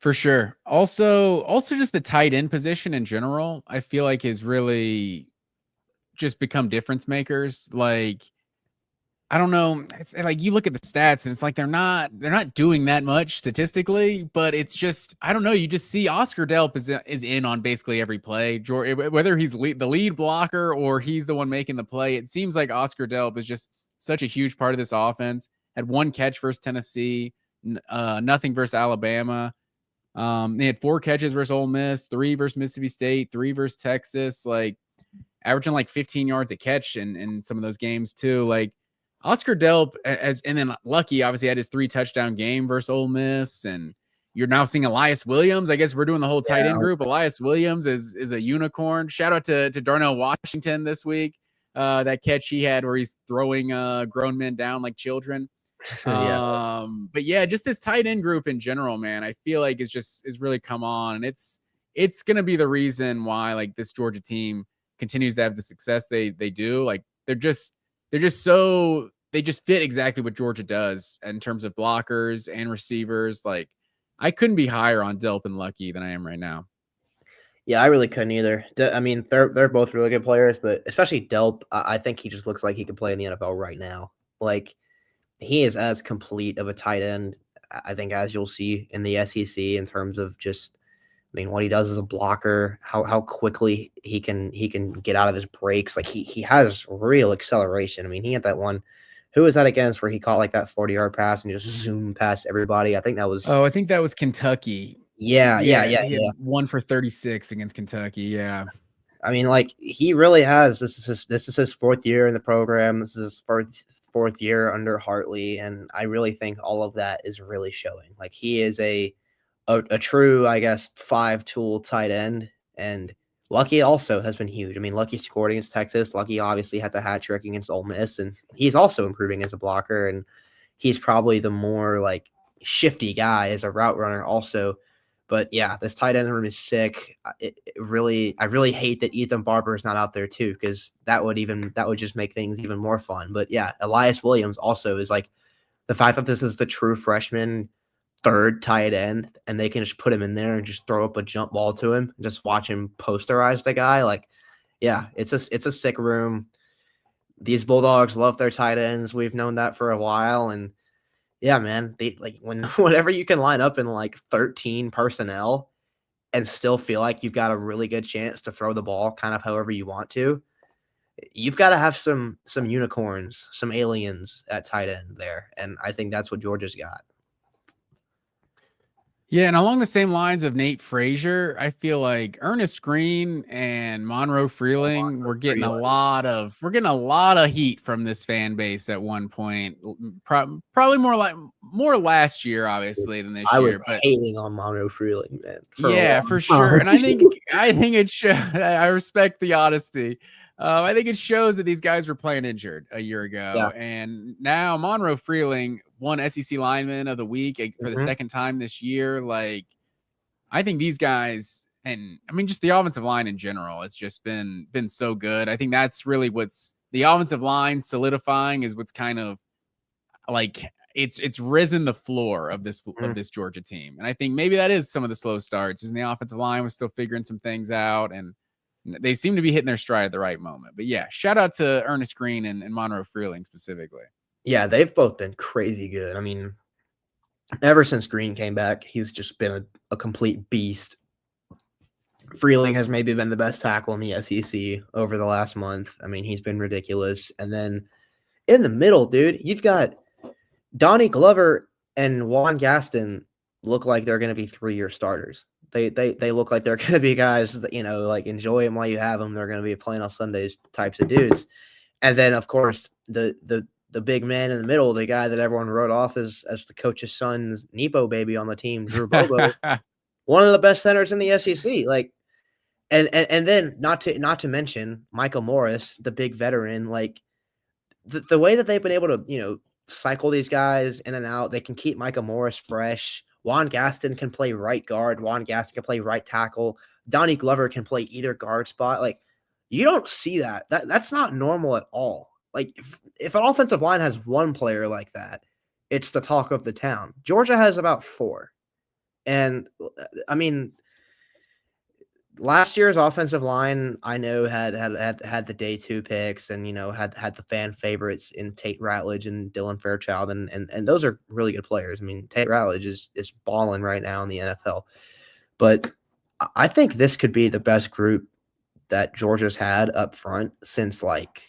For sure. Also just the tight end position in general, I feel like is really just become difference makers. Like, I don't know. It's like you look at the stats and it's like they're not doing that much statistically, but it's just I don't know. You just see Oscar Delp is in on basically every play. Whether he's the lead blocker or he's the one making the play, it seems like Oscar Delp is just such a huge part of this offense. Had one catch versus Tennessee, nothing versus Alabama. They had 4 catches versus Ole Miss, 3 versus Mississippi State, 3 versus Texas. Like averaging like 15 yards a catch in some of those games too. Like Oscar Delp, and then Lucky obviously had his 3 touchdown game versus Ole Miss, and you're now seeing Elias Williams. I guess we're doing the whole tight end group. Elias Williams is a unicorn. Shout out to Darnell Washington this week. That catch he had where he's throwing grown men down like children. But yeah, just this tight end group in general, man, I feel like is really come on, and it's gonna be the reason why like this Georgia team continues to have the success they do. Like they just fit exactly what Georgia does in terms of blockers and receivers. Like I couldn't be higher on Delp and Lucky than I am right now. Yeah, I really couldn't either. I mean, they're both really good players, but especially Delp, I think he just looks like he could play in the NFL right now. Like he is as complete of a tight end, I think, as you'll see in the SEC in terms of just, I mean, what he does as a blocker, how quickly he can get out of his breaks. Like he has real acceleration. I mean, he had that one. Who was that against where he caught like that 40-yard pass and just zoomed past everybody? I think that was. Oh, I think that was Kentucky. Yeah. He had 1 for 36 against Kentucky. Yeah. I mean, like he really has. This is his 4th year in the program. This is his fourth year under Hartley, and I really think all of that is really showing. Like he is a true, I guess, 5-tool tight end, and Lucky also has been huge. I mean, Lucky scored against Texas. Lucky obviously had the hat trick against Ole Miss, and he's also improving as a blocker, and he's probably the more like shifty guy as a route runner also. But yeah, this tight end room is sick. I really hate that Ethan Barber is not out there too, because that would just make things even more fun. But yeah, Elias Williams also is like the fact that this is the true freshman 3rd tight end, and they can just put him in there and just throw up a jump ball to him and just watch him posterize the guy. Like, yeah, it's a sick room. These Bulldogs love their tight ends. We've known that for a while, and yeah, man, they like whenever you can line up in like 13 personnel and still feel like you've got a really good chance to throw the ball kind of however you want to. You've got to have some unicorns, some aliens at tight end there, and I think that's what Georgia's got. Yeah, and along the same lines of Nate Frazier, I feel like Ernest Green and Monroe Freeling were getting a lot of heat from this fan base at one point. Probably more last year, obviously, than this year. I was hating on Monroe Freeling, man. For sure. And I think it shows. I respect the honesty. I think it shows that these guys were playing injured a year ago, and now Monroe Freeling won SEC Lineman of the Week for the second time this year. Like, I think these guys, and I mean, just the offensive line in general, it's just been so good. I think that's really what's the offensive line solidifying is what's kind of like it's risen the floor of this Georgia team, and I think maybe that is some of the slow starts, is the offensive line was still figuring some things out, and they seem to be hitting their stride at the right moment. But yeah, shout out to Ernest Green and Monroe Freeling specifically. Yeah, they've both been crazy good. I mean, ever since Green came back, he's just been a complete beast. Freeling has maybe been the best tackle in the SEC over the last month. I mean, he's been ridiculous. And then in the middle, dude, you've got Donnie Glover and Juan Gaston look like they're going to be 3-year starters. They look like they're going to be guys that, you know, like enjoy them while you have them. They're going to be playing on Sundays types of dudes. And then, of course, the big man in the middle, the guy that everyone wrote off as the coach's son's Nepo baby on the team, Drew Bobo, one of the best centers in the SEC. Like, and then not to mention Michael Morris, the big veteran. Like the way that they've been able to, you know, cycle these guys in and out, they can keep Michael Morris fresh. Juan Gaston can play right guard. Juan Gaston can play right tackle. Donnie Glover can play either guard spot. Like, you don't see that. That's not normal at all. Like, if an offensive line has one player like that, it's the talk of the town. Georgia has about 4. And I mean, last year's offensive line, I know had the day 2 picks, and had the fan favorites in Tate Ratledge and Dylan Fairchild, and those are really good players. I mean, Tate Ratledge is balling right now in the NFL, but I think this could be the best group that Georgia's had up front since like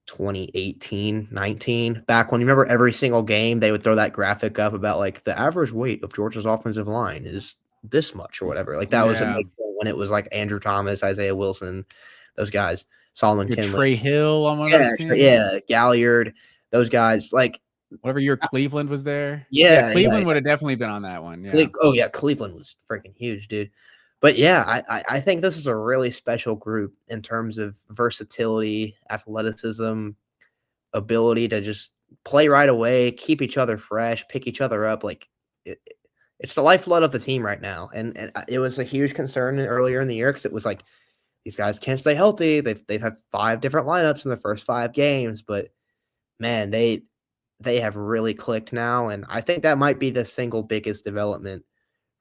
2018, 19. Back when, you remember, every single game they would throw that graphic up about like the average weight of Georgia's offensive line is this much or whatever. Like that was Yeah. when it was like Andrew Thomas, Isaiah Wilson, those guys, Solomon Your Kinley. Trey Hill on one of Yeah, those teams. yeah, Galliard, those guys. Like whatever year Cleveland was there. yeah, Cleveland yeah. would have definitely been on that one. Yeah. Oh yeah, Cleveland was freaking huge, dude. But yeah, I think this is a really special group in terms of versatility, athleticism, ability to just play right away, keep each other fresh, pick each other up. Like it's the lifeblood of the team right now. And it was a huge concern earlier in the year because it was like these guys can't stay healthy. They've had 5 different lineups in the first 5 games, but man, they have really clicked now, and I think that might be the single biggest development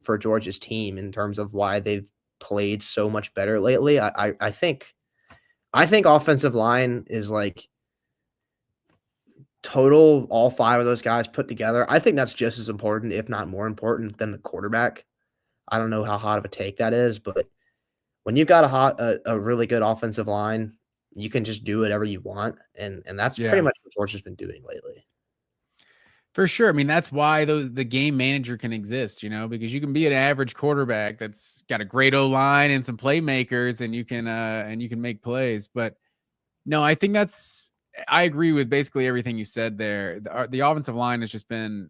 for Georgia's team in terms of why they've played so much better lately. I think offensive line is like total, all 5 of those guys put together. I think that's just as important, if not more important, than the quarterback. I don't know how hot of a take that is, but when you've got a really good offensive line, you can just do whatever you want, and that's pretty much what Georgia's been doing lately. For sure. I mean, that's why the game manager can exist, because you can be an average quarterback that's got a great O-line and some playmakers, and you can make plays. But no, I think I agree with basically everything you said there. The offensive line has just been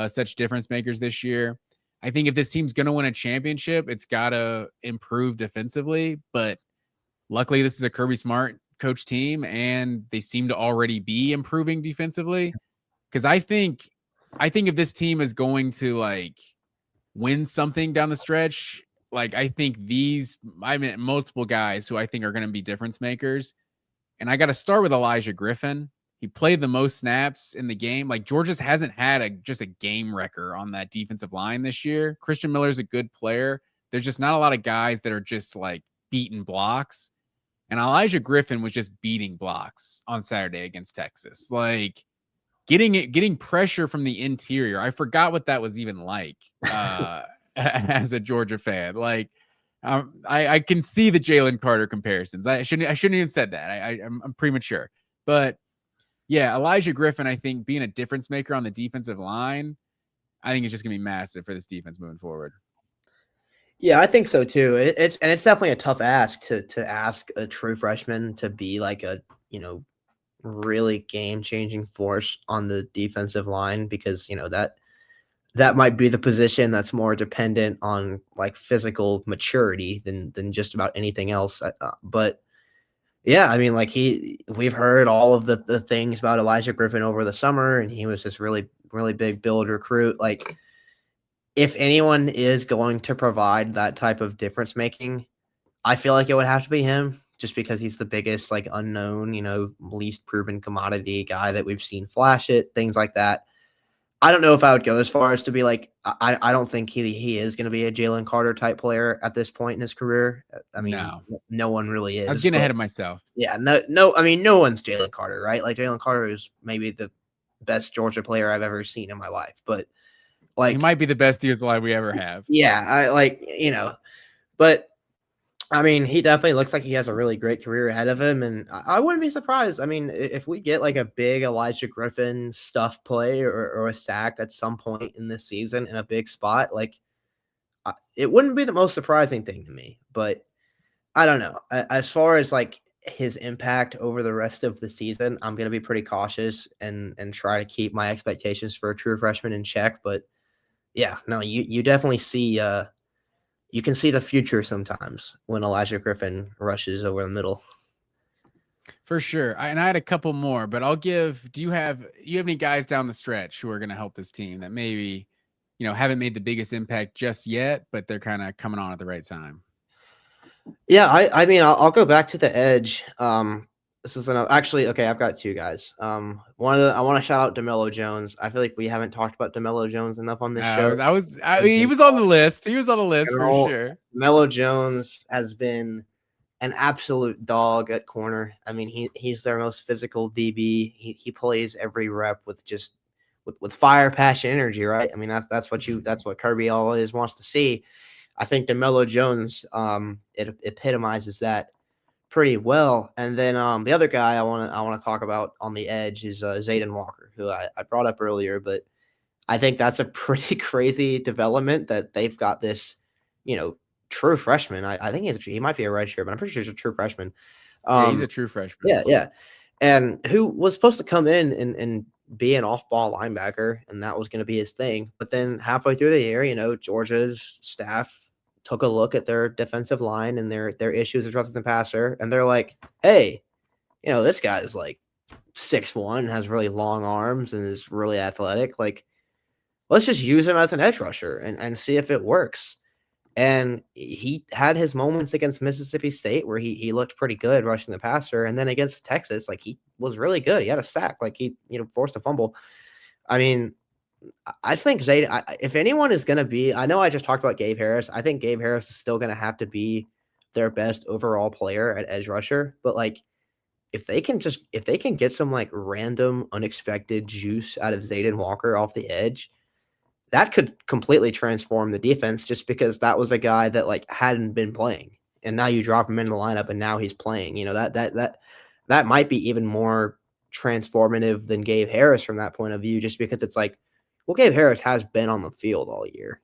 such difference makers this year. I think if this team's going to win a championship, it's got to improve defensively. But luckily, this is a Kirby Smart coach team, and they seem to already be improving defensively. Because I think if this team is going to like win something down the stretch, like I think multiple guys who I think are going to be difference makers. And I got to start with Elijah Griffin. He played the most snaps in the game. Like Georgia hasn't had just a game wrecker on that defensive line this year. Christian Miller's a good player. There's just not a lot of guys that are just like beating blocks. And Elijah Griffin was just beating blocks on Saturday against Texas. Like getting pressure from the interior. I forgot what that was even like as a Georgia fan. Like I can see the Jalen Carter comparisons. I shouldn't even said that. I'm premature. But yeah, Elijah Griffin, I think being a difference maker on the defensive line, I think it's just gonna be massive for this defense moving forward. Yeah, I think so too. It's definitely a tough ask to ask a true freshman to be like a really game-changing force on the defensive line, because that might be the position that's more dependent on like physical maturity than just about anything else. But yeah, I mean, like we've heard all of the things about Elijah Griffin over the summer, and he was this really, really big build recruit. Like if anyone is going to provide that type of difference making, I feel like it would have to be him, just because he's the biggest, like, unknown, least proven commodity guy that we've seen flash it, things like that. I don't know if I would go as far as to be like, I don't think he is going to be a Jalen Carter type player at this point in his career. I mean, no one really is. I was getting ahead of myself. Yeah, no. I mean, no one's Jalen Carter, right? Like Jalen Carter is maybe the best Georgia player I've ever seen in my life, but like he might be the best defensive line we ever have. Yeah, but I mean, he definitely looks like he has a really great career ahead of him, and I wouldn't be surprised. I mean, if we get like a big Elijah Griffin stuff play or a sack at some point in this season in a big spot, like it wouldn't be the most surprising thing to me. But I don't know. As far as like his impact over the rest of the season, I'm going to be pretty cautious and try to keep my expectations for a true freshman in check. But yeah, no, you definitely see you can see the future sometimes when Elijah Griffin rushes over the middle. For sure. And I had a couple more, but do you have any guys down the stretch who are going to help this team that maybe, haven't made the biggest impact just yet, but they're kind of coming on at the right time? Yeah, I mean, I'll go back to the edge. This is another. Actually, okay, I've got two guys. I want to shout out DeMello Jones. I feel like we haven't talked about DeMello Jones enough on this show. He was on the list. He was on the list for sure. DeMello Jones has been an absolute dog at corner. I mean, he's their most physical DB. He plays every rep with just with fire, passion, energy, right? I mean, that's what Kirby always wants to see. I think DeMello Jones it epitomizes that pretty well. And then the other guy I want to talk about on the edge is Zayden Walker, who I brought up earlier, but I think that's a pretty crazy development that they've got this, true freshman. I think he might be a redshirt, but I'm pretty sure he's a true freshman. Yeah, he's a true freshman. Yeah. And who was supposed to come in and be an off-ball linebacker, and that was going to be his thing. But then halfway through the year, Georgia's staff took a look at their defensive line and their issues with the passer, and they're like, hey, this guy is like 6'1", has really long arms and is really athletic. Like, let's just use him as an edge rusher and see if it works. And he had his moments against Mississippi State where he looked pretty good rushing the passer. And then against Texas, like, he was really good. He had a sack, like he, forced a fumble. I mean, I think Zayden, if anyone is going to be, I know I just talked about Gabe Harris. I think Gabe Harris is still going to have to be their best overall player at edge rusher. But like, if they can get some like random unexpected juice out of Zayden Walker off the edge, that could completely transform the defense, just because that was a guy that like hadn't been playing, and now you drop him in the lineup and now he's playing. That might be even more transformative than Gabe Harris from that point of view, just because it's like, well, Gabe Harris has been on the field all year,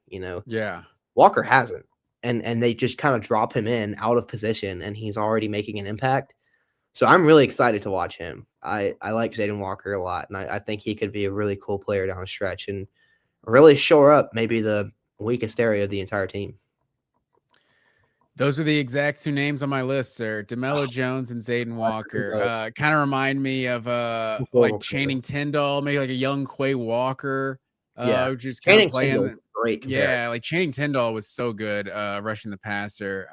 Yeah. Walker hasn't, and they just kind of drop him in out of position, and he's already making an impact. So I'm really excited to watch him. I like Zayden Walker a lot, and I think he could be a really cool player down the stretch and really shore up maybe the weakest area of the entire team. Those are the exact two names on my list, sir. DeMello Jones and Zayden Walker. Kind of remind me of like Channing Tindall, maybe like a young Quay Walker. Just kind of playing. Great comparison. Yeah, like Channing Tindall was so good rushing the passer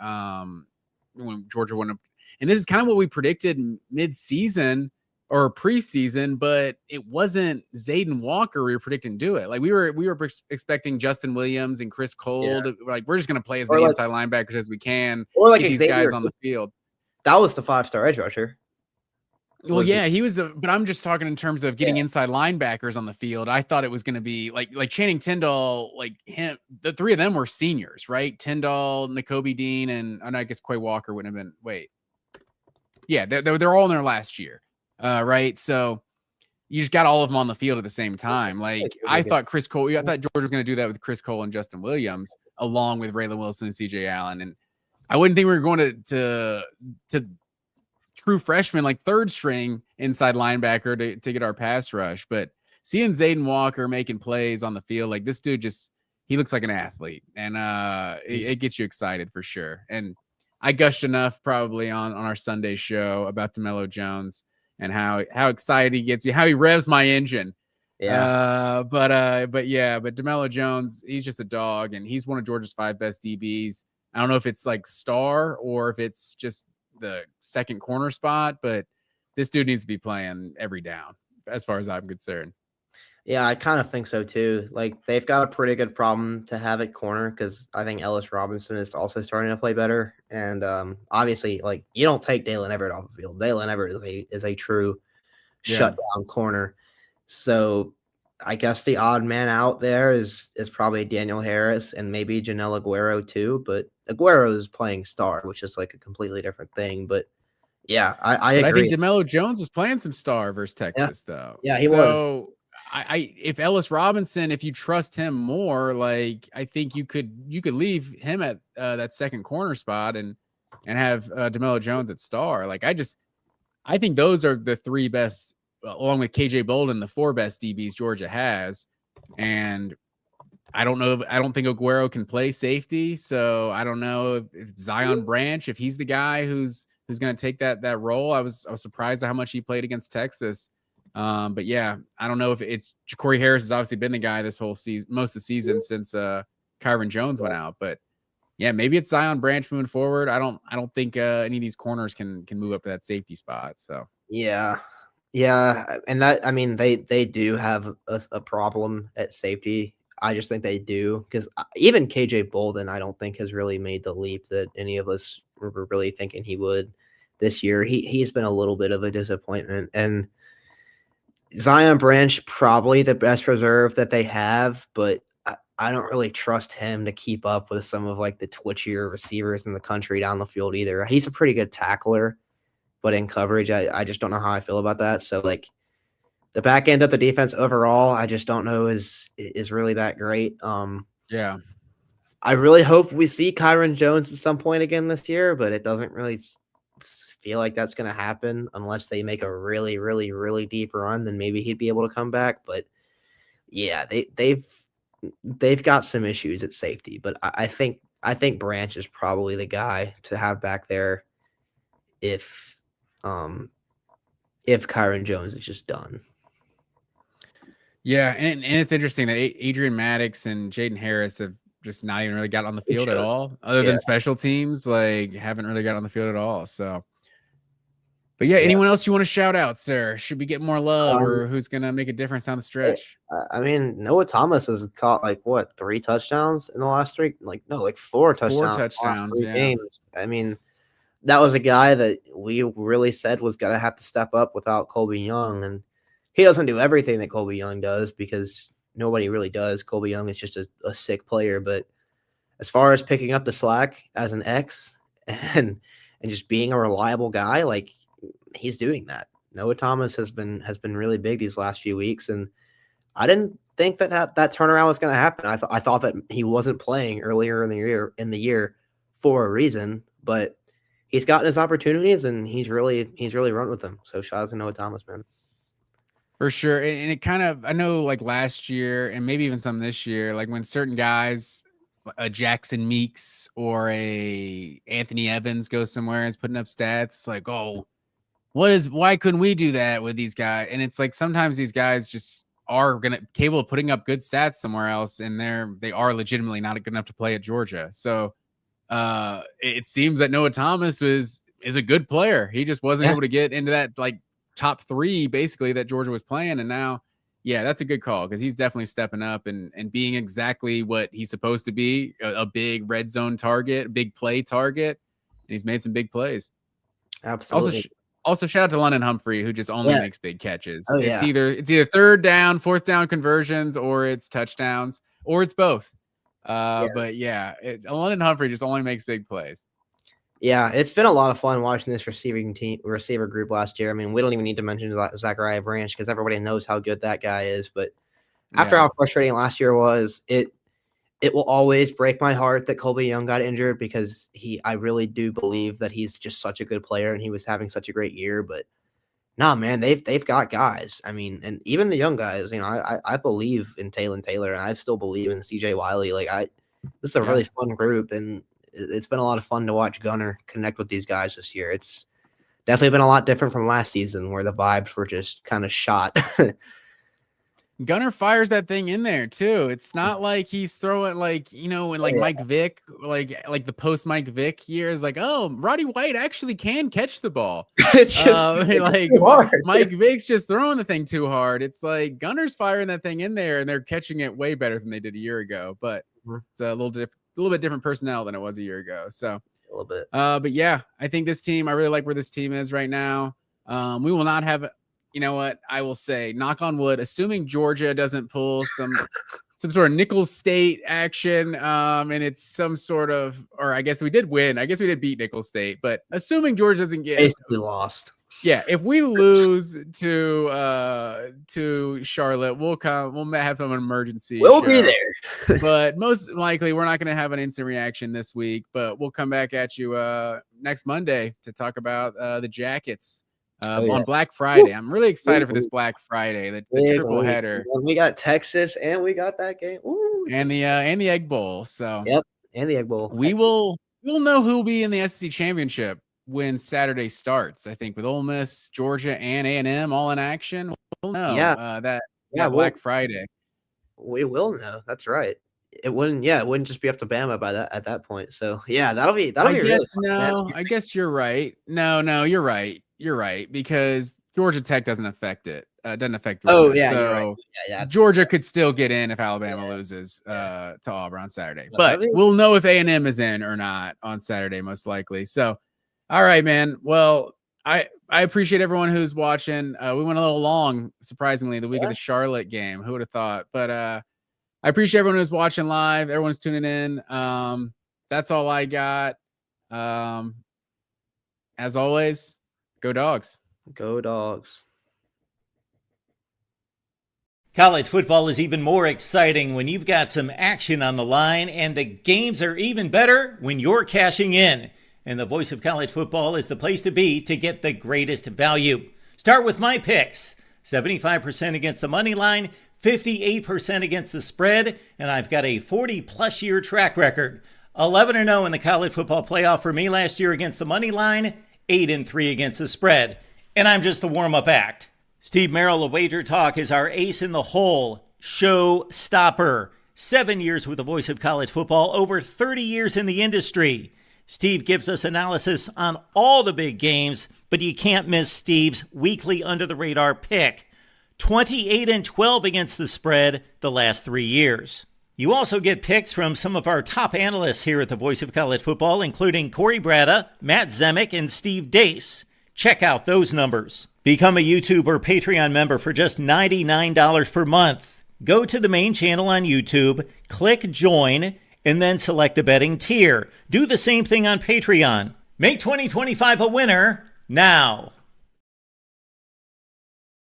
when Georgia went up. And this is kind of what we predicted mid-season or preseason, but it wasn't Zayden Walker we were predicting do it. Like we were expecting Justin Williams and Chris Cole. Yeah. Like, we're just going to play as many inside linebackers as we can. Or like get these guys on the field. That was the 5-star edge rusher. Well, yeah, he was, but I'm just talking in terms of getting inside linebackers on the field. I thought it was going to be like Channing Tindall, like him. The three of them were seniors, right? Tindall, Nakobe Dean, and I guess Quay Walker wouldn't have been. Wait, yeah, they're all in their last year, right? So you just got all of them on the field at the same time. Like, I thought Georgia was going to do that with Chris Cole and Justin Williams, along with Raylan Wilson and CJ Allen, and I wouldn't think we were going to true freshman, like third string inside linebacker to get our pass rush. But seeing Zayden Walker making plays on the field, like, this dude he looks like an athlete, and it gets you excited for sure. And I gushed enough probably on our Sunday show about DeMello Jones and how excited he gets me, how he revs my engine. Yeah. But DeMello Jones, he's just a dog, and he's one of Georgia's 5 best DBs. I don't know if it's like star or if it's just the second corner spot, but this dude needs to be playing every down as far as I'm concerned. Yeah, I kind of think so too. Like, they've got a pretty good problem to have at corner, because I think Ellis Robinson is also starting to play better. And obviously, like, you don't take Dalen Everett off the field. Dalen Everett is a true shutdown corner. So I guess the odd man out there is probably Daniel Harris and maybe Janelle Aguero too. But Aguero is playing star, which is like a completely different thing. But yeah, I agree. I think DeMello Jones was playing some star versus Texas though. Yeah, he was. If Ellis Robinson, if you trust him more, like, I think you could leave him at that second corner spot and have DeMello Jones at star. Like, I think those are the 3 best, along with KJ Bolden, the 4 best DBs Georgia has. And I don't think Aguero can play safety, so I don't know if Zion Branch, if he's the guy who's going to take that role. I was surprised at how much he played against Texas. But yeah, I don't know if it's Ja'Cory Harris has obviously been the guy this whole season, most of the season since Kyron Jones went out. But yeah, maybe it's Zion Branch moving forward. I don't think any of these corners can move up to that safety spot. So Yeah. Yeah, and that I mean they do have a problem at safety. I just think they do because even KJ Bolden I don't think has really made the leap that any of us were really thinking he would this year. He's been a little bit of a disappointment, and Zion Branch probably the best reserve that they have, but I don't really trust him to keep up with some of like the twitchier receivers in the country down the field either. He's a pretty good tackler, but in coverage, I just don't know how I feel about that. So like the back end of the defense overall, I just don't know is really that great. Yeah. I really hope we see Kyron Jones at some point again this year, but it doesn't really feel like that's going to happen unless they make a really, really, really deep run. Then maybe he'd be able to come back. But yeah, they've got some issues at safety, but I think Branch is probably the guy to have back there if um if Kyron Jones is just done. Yeah, and it's interesting that Adrian Maddox and Jaden Harris have just not even really got on the They field at should. all, other Yeah, than special teams. Like, haven't really got on the field at all. So, but yeah, yeah. anyone else you want to shout out, sir? Should we get more love, Um, or who's gonna make a difference down the it, stretch? I mean, Noah Thomas has caught like what 3 touchdowns in the last three, like no, like 4 touchdowns in the last Touchdowns, three yeah, games. I mean, that was a guy that we really said was gonna have to step up without Colby Young, and he doesn't do everything that Colby Young does because nobody really does. Colby Young is just a sick player, but as far as picking up the slack as an X and just being a reliable guy, like he's doing that. Noah Thomas has been really big these last few weeks, and I didn't think that turnaround was going to happen. I thought that he wasn't playing earlier in the year for a reason, but he's gotten his opportunities and he's really run with them. So shout out to Noah Thomas, man. for sure. And it kind of, I know, like last year, and maybe even some this year, like when certain guys, a Jackson Meeks or a Anthony Evans goes somewhere and is putting up stats, like, oh, why couldn't we do that with these guys? And it's like sometimes these guys just are capable of putting up good stats somewhere else, and they are legitimately not good enough to play at Georgia. So it seems that Noah Thomas is a good player. He just wasn't Yeah, able to get into that like top 3 basically that Georgia was playing, and now yeah, that's a good call because he's definitely stepping up and being exactly what he's supposed to be, a big red zone target, big play target, and he's made some big plays. Also, absolutely. also shout out to London Humphrey, who just only Yeah. makes big catches. Oh It's yeah. either third down, fourth down conversions, or it's touchdowns, or it's both. Yeah. But yeah, London Humphrey just only makes big plays. Yeah, it's been a lot of fun watching this receiver group last year. I mean, we don't even need to mention Zachariah Branch because everybody knows how good that guy is. But after Yeah, how frustrating last year was, it will always break my heart that Colby Young got injured because I really do believe that he's just such a good player and he was having such a great year. But nah, man, they've got guys. I mean, and even the young guys, I believe in Taylor and I still believe in CJ Wiley. This is a yeah. really fun group and it's been a lot of fun to watch Gunner connect with these guys this year. It's definitely been a lot different from last season where the vibes were just kind of shot. Gunner fires that thing in there too. It's not like he's throwing like, when like Yeah. Mike Vick, like the post Mike Vick years, like, oh, Roddy White actually can catch the ball. It's just it's Like too hard. Mike Vick's just throwing the thing too hard. It's like Gunner's firing that thing in there and they're catching it way better than they did a year ago. But Mhm. it's a little bit different personnel than it was a year ago. So A little bit. but yeah, I think this team, I really like where this team is right now. We will not have, you know what, I will say, knock on wood, assuming Georgia doesn't pull some sort of Nicholls State action, and it's some sort of, or I guess we did win. I guess we did beat Nicholls State, but assuming Georgia doesn't get, Basically lost. yeah, if we lose to Charlotte, we'll have some emergency We'll be show. there. But most likely we're not going to have an instant reaction this week, but we'll come back at you next Monday to talk about the Jackets Oh yeah. on Black Friday. I'm really Big excited for this week. Black Friday, the Big triple week. header And we got Texas and we got that game. Ooh, and the Egg Bowl. So yep. And the Egg Bowl. we'll know who'll be in the SEC championship when Saturday starts. I think with Ole Miss, Georgia, and A&M all in action. We'll know Yeah. that Yeah. Black Friday. We will know. That's right. It wouldn't. Yeah, it wouldn't just be up to Bama at that point. So yeah, that'll be I really guess fun, man. no. I guess you're right. No, you're right. you're right, because Georgia Tech doesn't affect it. Doesn't affect Georgia. Oh yeah, so you're right. Yeah, Georgia could still get in if Alabama loses to Auburn on Saturday. But we'll know if A&M is in or not on Saturday, most likely. So, all right, man. Well, I appreciate everyone who's watching. We went a little long, surprisingly, the week of the Charlotte game. Who would have thought? But I appreciate everyone who's watching live. Everyone's tuning in. That's all I got. As always, go Dogs. Go Dogs. College football is even more exciting when you've got some action on the line, and the games are even better when you're cashing in. And the Voice of College Football is the place to be to get the greatest value. Start with my picks. 75% against the money line, 58% against the spread, and I've got a 40-plus year track record. 11-0 in the college football playoff for me last year against the money line, 8-3 against the spread. And I'm just the warm-up act. Steve Merrill of Wager Talk is our ace in the hole, show stopper. 7 years with the Voice of College Football, over 30 years in the industry. Steve gives us analysis on all the big games, but you can't miss Steve's weekly under-the-radar pick. 28-12 against the spread the last 3 years. You also get picks from some of our top analysts here at the Voice of College Football, including Corey Bratta, Matt Zemek, and Steve Dace. Check out those numbers. Become a YouTube or Patreon member for just $99 per month. Go to the main channel on YouTube, click join, and then select the betting tier. Do the same thing on Patreon. Make 2025 a winner now.